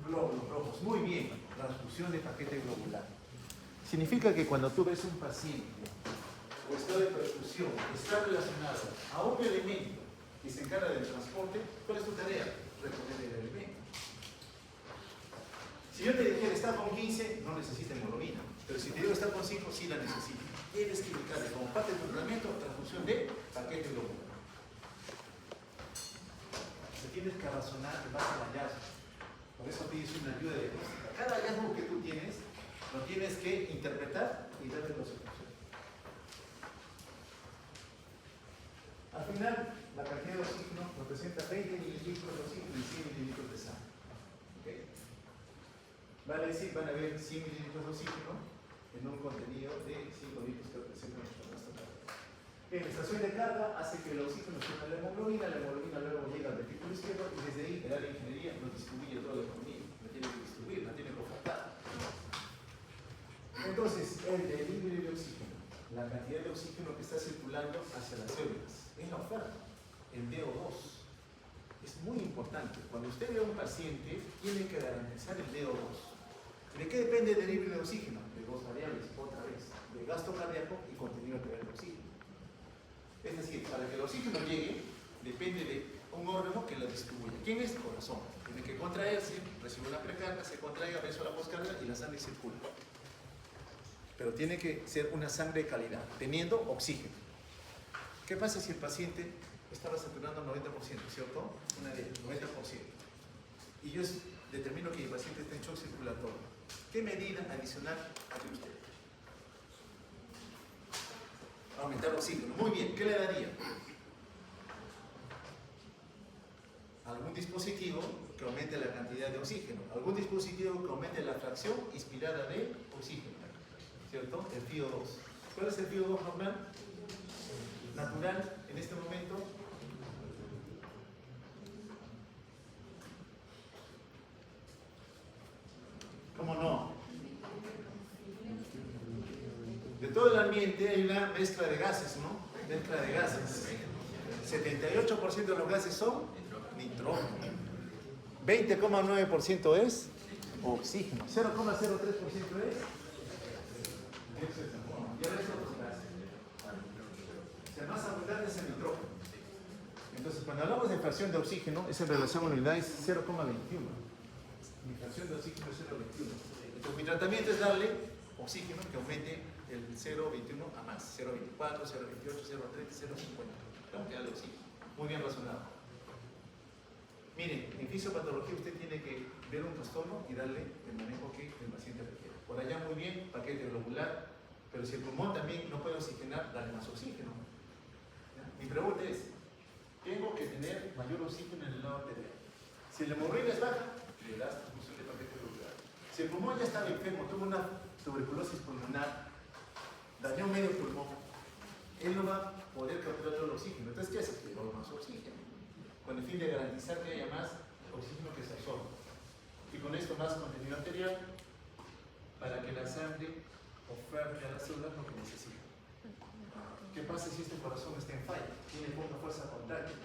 Speaker 1: Glóbulos rojos. Muy bien, transfusión de paquete globular. Significa que cuando tú ves un paciente o estado de perfusión está relacionado a un elemento que se encarga del transporte, ¿cuál es tu tarea? Recoger el elemento. Si yo te dijera está con 15, no necesita hemoglobina. Pero si te digo está con 5, sí la necesita. Tienes que indicarle como parte de tu tratamiento transfusión de paquete globular. Se tiene tienes que razonar en base al hallazgo. Por eso pides una ayuda diagnóstica. Cada hallazgo que tú tienes, lo tienes que interpretar y darle la solución. Al final, la cantidad de oxígeno representa 20 mililitros de oxígeno y 100 mililitros de sangre. ¿Okay? Vale decir, van a haber 100 mililitros de oxígeno en un contenido de 5 litros que representa nuestro gasto cardíaco. En la estación de carga hace que el oxígeno suba a la hemoglobina luego llega al retículo izquierdo y desde ahí el área de ingeniería nos distribuye toda la economía. La tiene que distribuir, la tiene que ofertar. Entonces, el delivery de oxígeno, la cantidad de oxígeno que está circulando hacia las células, es la oferta, el DO2. Es muy importante. Cuando usted ve a un paciente, tiene que garantizar el DO2. ¿De qué depende el delivery de oxígeno? De dos variables, otra vez, de gasto cardíaco y contenido arterial de oxígeno. Es decir, para que el oxígeno llegue, depende de un órgano que lo distribuya. ¿Quién es? El corazón. Tiene que contraerse, recibe una precarga, se contraiga, beso a la poscarga y la sangre circula. Pero tiene que ser una sangre de calidad, teniendo oxígeno. ¿Qué pasa si el paciente estaba saturando al 90%, ¿cierto? Una de 90%. Y yo determino que el paciente está en shock circulatorio. ¿Qué medida adicional hace usted? Aumentar el oxígeno. Muy bien, ¿qué le daría? Algún dispositivo que aumente la cantidad de oxígeno. Algún dispositivo que aumente la fracción inspirada de oxígeno. ¿Cierto? El FiO2. ¿Cuál es el FiO2 normal? Natural en este momento. ¿Cómo no? De todo el ambiente hay una mezcla de gases, ¿no? Mezcla de gases. 78% de los gases son nitrógeno. 20,9% es oxígeno. 0,03% es dióxido de carbono. Y el resto otros gases. El más abundante es el nitrógeno. Entonces, cuando hablamos de fracción de oxígeno, esa relación a unidad es 0,21. Mi fracción de oxígeno es 0,21. Entonces, mi tratamiento es darle oxígeno que aumente el 0,21 a más. 0,24, 0,28, 0,30, 0,50. Tengo que darle oxígeno. Muy bien razonado. Miren, en fisiopatología usted tiene que ver un trastorno y darle el manejo que el paciente requiere. Por allá muy bien, paquete globular, pero si el pulmón también no puede oxigenar, darle más oxígeno. ¿Ya? Mi pregunta es, tengo que tener mayor oxígeno en el lado arterial. Si la hemorroide es baja, le das transfusión de paquete globular. Si el pulmón ya estaba enfermo, tuvo una tuberculosis pulmonar, dañó medio pulmón, él no va a poder capturar todo el oxígeno. Entonces, ¿qué hace? Le doy más oxígeno, con el fin de garantizar que haya más oxígeno que se absorba. Y con esto más contenido arterial para que la sangre oferte a las células lo que necesita. ¿Qué pasa si este corazón está en falla? Tiene poca fuerza contráctil,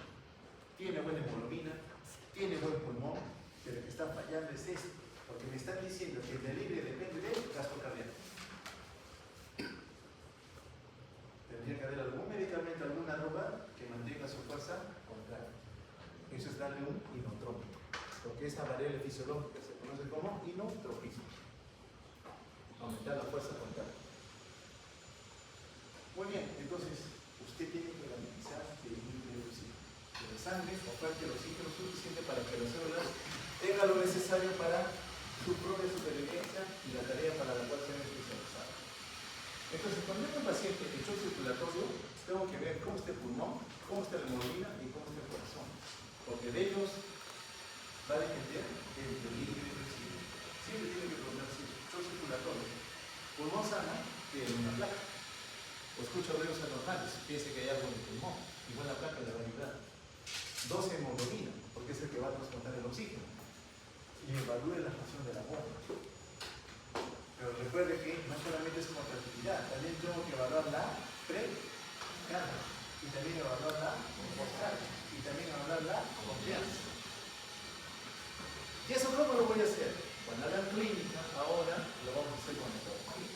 Speaker 1: tiene buena hemoglobina, tiene buen pulmón, pero lo que está fallando es esto, porque me están diciendo que el delivery depende del gasto cardíaco. Tendría que haber algún medicamento, alguna droga que mantenga su fuerza contráctil. Eso es darle un inotrópico, porque esta variable fisiológica se conoce como inotropismo. Aumentar la fuerza contráctil. Muy bien, entonces usted tiene que garantizar el equilibrio del oxígeno. Que la sangre oferte el oxígeno suficiente para que las células tengan lo necesario para su propia supervivencia y la tarea para la cual se han especializado. Entonces, cuando yo tengo un paciente en shock circulatorio, tengo que ver cómo está el pulmón, cómo está la hemoglobina y cómo está el corazón. Porque de ellos va a depender el equilibrio del oxígeno. Siempre tiene que ponerse shock circulatorio. Pulmón sana, tiene una placa. O escucha ruidos anormales, piense que hay algo en el pulmón. Igual la placa le va a ayudar. 12 hemoglobina, porque es el que va a transportar el oxígeno. Y evalúe la función de la bomba. Pero recuerde que no solamente es contractilidad, también tengo que evaluar la precarga, y también evaluar la postcarga, y también evaluar la confianza. ¿Y eso cómo lo voy a hacer? Cuando hagan clínica, ahora lo vamos a hacer con ecografía.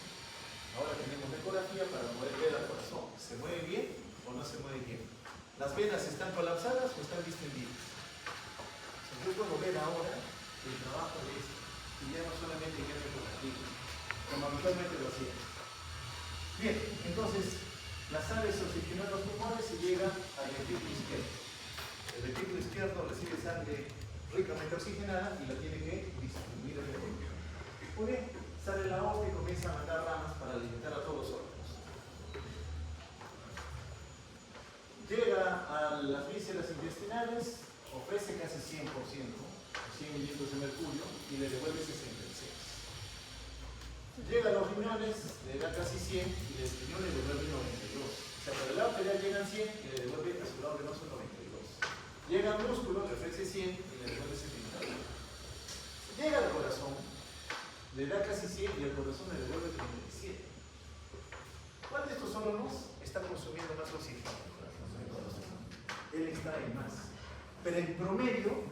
Speaker 1: Ahora tenemos ecografía para poder ver al corazón. ¿Se mueve bien o no se mueve bien? ¿Las venas están colapsadas o están distendidas? Yo puedo ver ahora el trabajo de esto, y ya no solamente en el ecografía, como habitualmente lo hacía. Bien, entonces la sangre se oxigena en los pulmones y llega al ventículo izquierdo. El ventículo izquierdo cierto? Recibe sangre ricamente oxigenada y la tiene que distribuir al cuerpo. Muy bien, sale la aorta y comienza a mandar ramas para alimentar a todos los órganos. Llega a las vísceras intestinales, ofrece casi 100%, 100 mililitros de mercurio y le devuelve 66. Llega a los riñones, le da casi 100 y el riñón le devuelve 92. O sea, por el lado arterial llegan 100 y le devuelve a su lado venoso 92. Llega al músculo, le ofrece 100 y le devuelve 72. Llega al corazón, le da casi 100 y al corazón le devuelve 37. ¿Cuál de estos órganos está consumiendo más oxígeno? El corazón. Él extrae más. Pero en promedio,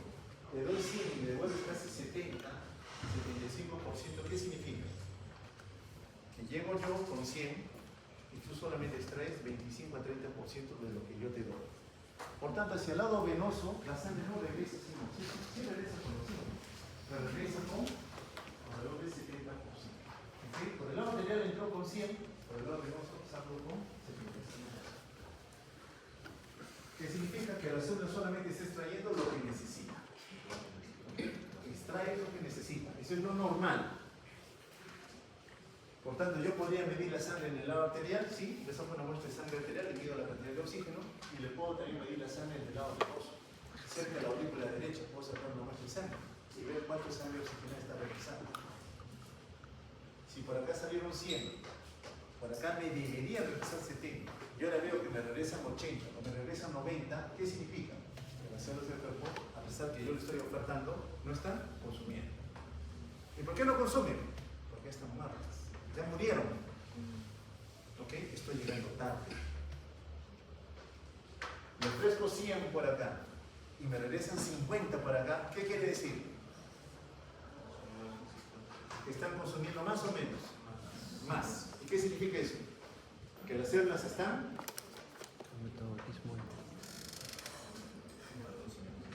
Speaker 1: le doy 100 y le devuelve casi 70, 75%. ¿Qué significa? Que llego yo con 100 y tú solamente extraes 25 a 30% de lo que yo te doy. Por tanto, hacia el lado venoso, la sangre no regresa sin oxígeno, sí regresa con oxígeno, pero regresa con alrededor del 70%. ¿Sí? Por el lado arterial entró con 100, por el lado venoso salgo con 75%. ¿Qué significa? Que la célula solamente está extrayendo lo que necesita. Extrae lo que necesita. Eso es lo normal. Por tanto, yo podría medir la sangre en el lado arterial, sí, le saco una muestra de sangre arterial y mido la cantidad de oxígeno, y le puedo también medir la sangre en el lado venoso. Cerca de la aurícula derecha puedo sacar una muestra de sangre y ver cuánto sangre oxigenada está regresando. Si por acá salieron 100, por acá me debería regresar 70, yo ahora veo que me regresan 80 o me regresan 90, ¿qué significa? Que las células del cuerpo, a pesar que yo le estoy ofertando, no están consumiendo. ¿Y por qué no consumen? Porque están muertas. Ya murieron. ¿Ok? Estoy llegando tarde. Me ofrezco 100 por acá y me regresan 50 por acá. ¿Qué quiere decir? ¿Que están consumiendo más o menos? Más. ¿Y qué significa eso? Que las células están...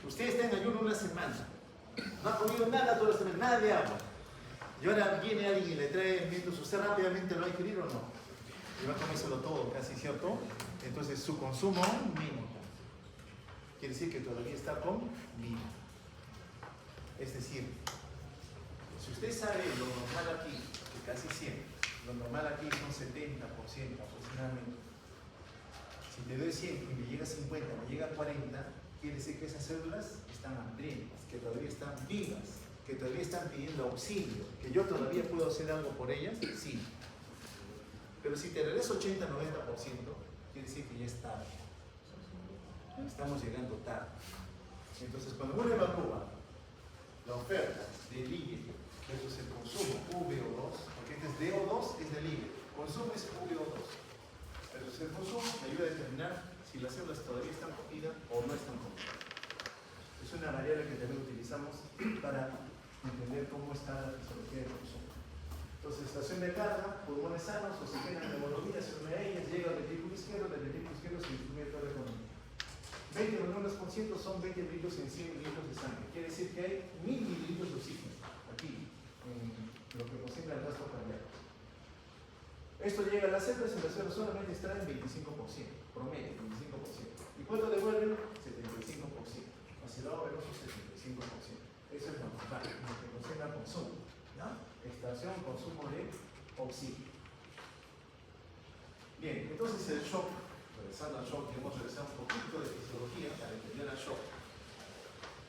Speaker 1: Usted está en ayuno una semana. No ha comido nada toda la semana, nada de agua. Y ahora viene alguien y le trae alimentos, ¿usted rápidamente lo va a ingerir o no? Y va a comérselo todo, casi, ¿cierto? Entonces su consumo mínimo. Quiere decir que todavía está con vida. Es decir, si usted sabe lo normal aquí, que casi 100, lo normal aquí son 70% aproximadamente. Si te doy 100 y me llega 50, me llega 40, quiere decir que esas células están hambrientas, que todavía están vivas, que todavía están pidiendo auxilio, que yo todavía puedo hacer algo por ellas, sí. Pero si te regreso 80-90%, quiere decir que ya es tarde. Estamos llegando tarde. Entonces, cuando uno evalúa la oferta de líquido versus el consumo VO2, porque este es DO2, es de líquido, consumo es VO2, pero el consumo me ayuda a determinar si las células todavía están comidas o no están comidas. Es una variable que también utilizamos para entender cómo está la fisiología del consumo. Entonces, estación de carga, pulmones sanos, oxigenan la hemoglobina, se une a ellas, llega al ventrículo izquierdo, del ventrículo izquierdo se distribuye todo el económico. 20 neuronas con 100 son 20 mililitros en 100 mililitros de sangre. Quiere decir que hay 1000 mililitros de oxígeno aquí, en lo que concentra el gasto cardíaco. Esto llega a las células y las células solamente extraen 25%, promedio, 25%. ¿Y cuánto devuelven? 75%. Hacia el lado venoso, 75%. Eso es normal, lo que concentra el consumo. ¿No? Extracción, consumo de oxígeno. Bien, entonces el shock, regresando al shock, hemos regresado un poquito de fisiología para entender al shock.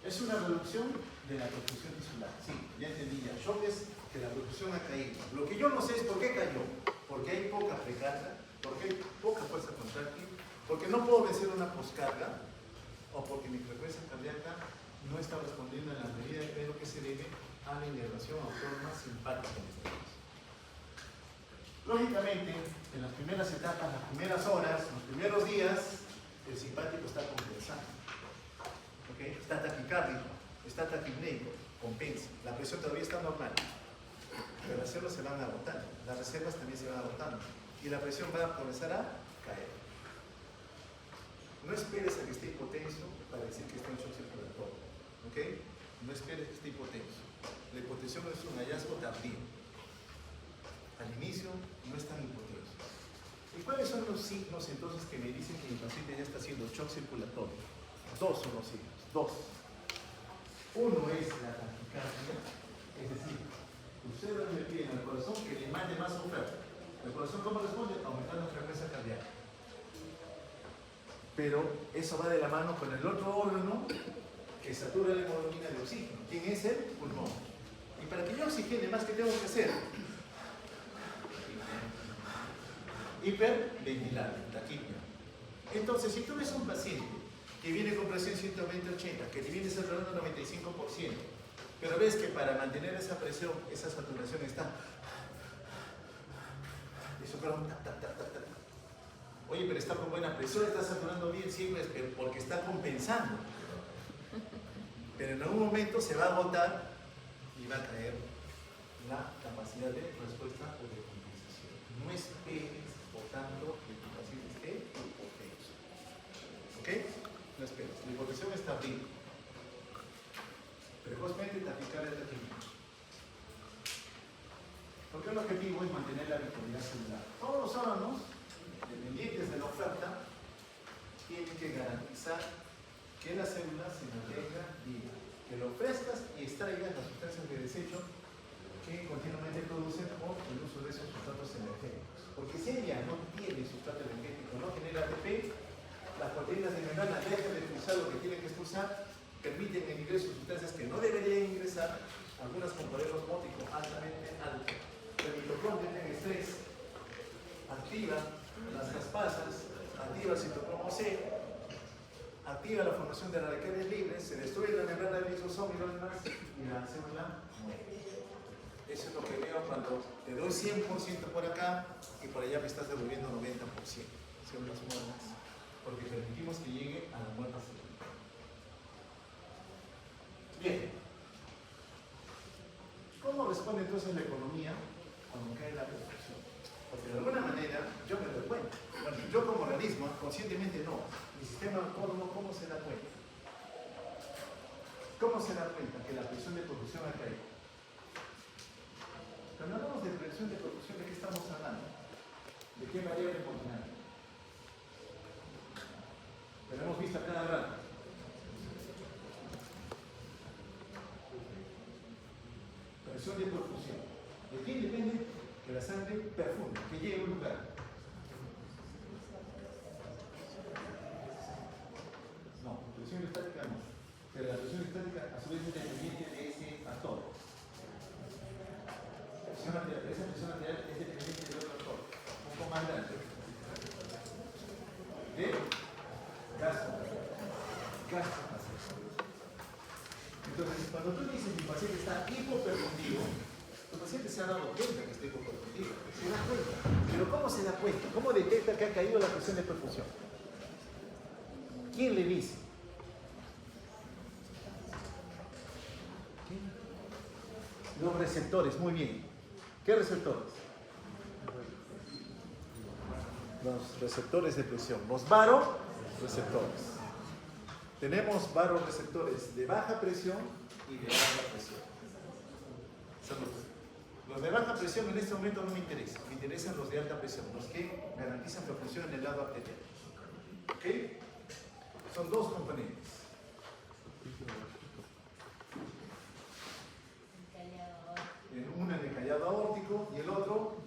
Speaker 1: Es una reducción de la perfusión tisular. Sí, ya entendí ya. Shock es que la perfusión ha caído. Lo que yo no sé es por qué cayó. Porque hay poca precarga, porque hay poca fuerza contráctil, porque no puedo vencer una poscarga, o porque mi frecuencia cardíaca no está respondiendo en la medida de lo que se debe a la inervación autónoma simpática en este caso. Lógicamente, en las primeras etapas, las primeras horas, los primeros días, el simpático está compensando. ¿Okay? Está taquicárdico, está taquipneico, compensa. La presión todavía está normal, pero las células se van agotando, las reservas también se van agotando y la presión va a comenzar a caer. No esperes a que esté hipotenso para decir que está en shock circulatorio. ¿Okay? No esperes que esté hipotenso. La hipotensión es un hallazgo tardío. Al inicio no es tan hipotenso. ¿Y cuáles son los signos entonces que me dicen que mi paciente ya está haciendo shock circulatorio? Dos son los signos, dos. Uno es la taquicardia, es decir, ustedes le piden al corazón que le mande más oferta. ¿El corazón cómo responde? Aumentando la frecuencia cardíaca. Pero eso va de la mano con el otro órgano que satura la hemoglobina de oxígeno. ¿Quién es el pulmón? Y para que yo oxigene más, ¿qué tengo que hacer? Hiperventilar, taquipnea. Entonces, si tú ves un paciente que viene con presión 120-80, que te viene saturando 95%, pero ves que para mantener esa presión, esa saturación está... Eso, pero... Oye, pero está con buena presión, está saturando bien, sí, pues, pero porque está compensando. Pero en algún momento se va a agotar y va a caer la capacidad de respuesta o de compensación. No esperes, por tanto, que tu paciente esté hipotenso. ¿Ok? No esperes. La hipotensión está bien. Precozmente taquicardia taquímica. Porque el objetivo es mantener la vitalidad celular. Todos los órganos, dependientes de la oferta, tienen que garantizar que la célula se mantenga viva, que lo ofrezcas y extraigas las sustancias de desecho que continuamente producen por el uso de esos sustratos energéticos. Porque si ella no tiene sustrato energético, no genera ATP, las proteínas de membrana dejan de expulsar lo que tienen que expulsar, permiten el ingreso de sustancias que no deberían ingresar, algunas con poder osmótico altamente alto. El mitocondrio tiene estrés, activa las caspasas, activa el citocromo C, activa la formación de radicales libres, se destruye la membrana del lisosoma y lo demás, y la célula muere. Eso es lo que veo cuando te doy 100% por acá y por allá me estás devolviendo 90%. Células muertas, porque permitimos que llegue a la muerte celular. Bien. ¿Cómo responde entonces la economía cuando cae la producción? Porque de alguna manera yo me doy cuenta. Bueno, yo como organismo, conscientemente no. Mi sistema autónomo, ¿cómo se da cuenta? ¿Cómo se da cuenta que la presión de producción ha caído? Cuando hablamos de presión de producción, ¿de qué estamos hablando? ¿De qué variable funcional? Pero hemos visto a cada rato. Presión de perfusión. ¿De quién depende? Que la sangre perfunda, que llegue a un lugar. No, presión estática no. Pero la presión estática a su vez es dependiente de ese factor. Esa presión arterial es dependiente de otro factor, un comandante de gasto. Entonces, cuando tú dices que mi paciente está hipoperfundido, tu paciente se ha dado cuenta que está hipoperfundido, se da cuenta. Pero ¿cómo se da cuenta? ¿Cómo detecta que ha caído la presión de perfusión? ¿Quién le dice? Los receptores, muy bien. ¿Qué receptores? Los receptores de presión, los varoreceptores. Tenemos varoreceptores de baja presión y de alta presión. Los de baja presión en este momento no me interesan, me interesan los de alta presión, los que garantizan perfusión en el lado arterial. ¿Ok? Son dos componentes. Uno el callado aórtico y el otro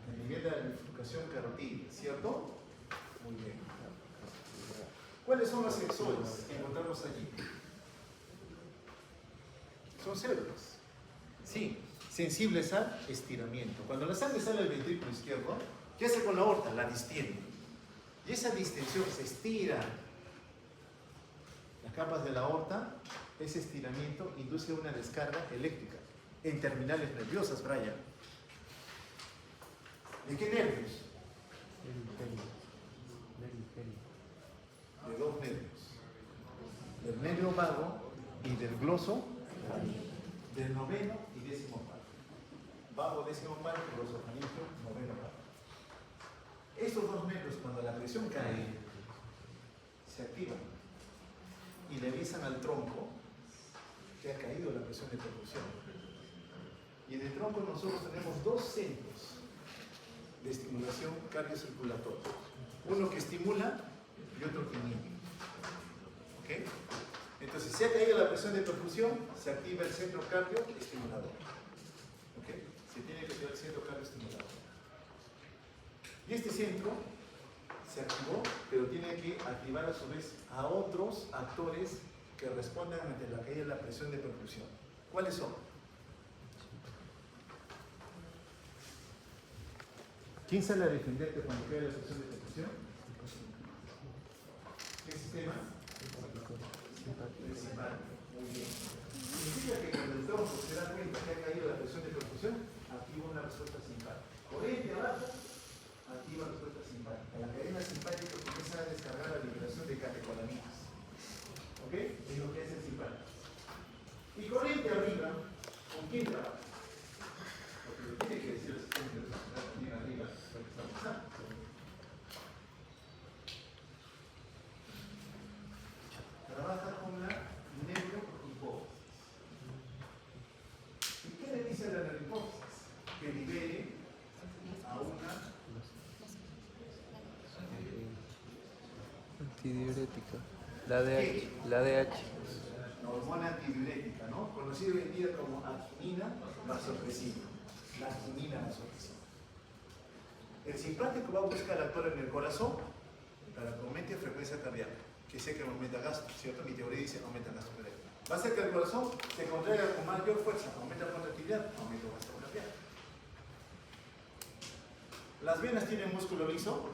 Speaker 1: el nivel de la bifurcación carotídea, ¿cierto? Muy bien. ¿Cuáles son los sensores que encontramos allí? Son células. Sí, sensibles al estiramiento. Cuando la sangre sale del ventrículo izquierdo, ¿qué hace con la aorta? La distiende. Y esa distensión se estira las capas de la aorta, ese estiramiento induce una descarga eléctrica en terminales nerviosas, Brian. ¿De qué nervios? De dos nervios. Del nervio vago y del gloso, del noveno y décimo palo. Vago, décimo palo, glosofaringeo, noveno palo. Estos dos nervios, cuando la presión cae, se activan y le avisan al tronco que ha caído la presión de perfusión. Y en el tronco nosotros tenemos dos centros de estimulación cardiocirculatoria. Uno que estimula y otro que inhibe. se ha caído la presión de perfusión, se activa el centro cardioestimulador. ¿Ok? Se tiene que activar el centro cardioestimulador. Y este centro se activó, pero tiene que activar a su vez a otros actores que respondan ante la caída de la presión de perfusión. ¿Cuáles son? ¿Quién sale a defenderte cuando cae la presión de perfusión? ¿Qué sistema? El simpático. Muy bien. Significa que cuando el tronco se da cuenta que ha caído la presión de perfusión, activa una respuesta simpática. Corriente abajo, activa respuesta simpática. La cadena simpática comienza a descargar la liberación de catecolaminas. ¿Ok? Es lo que es el simpático. Y corriente arriba, ¿con quién trabaja? Porque lo tiene que decir el sistema de velocidad también arriba lo que está pasando. Trabaja con la neurohipófisis. ¿Y qué le dice a la neurohipófisis? Que libere a una
Speaker 2: antidiurética. La DH.
Speaker 1: la hormona antidiurética, ¿no? Conocida hoy en día como arginina vasopresina. La arginina vasopresina. El simpático va a buscar actor en el corazón para que aumente frecuencia cardíaca, que sé que aumenta gasto, ¿cierto? Mi teoría dice aumenta gasto cardíaco. Va a hacer que el corazón se contraiga con mayor fuerza, aumenta la contractilidad, aumenta el gasto cardíaco. Las venas tienen músculo liso.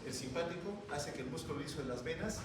Speaker 1: El simpático hace que el músculo liso de las venas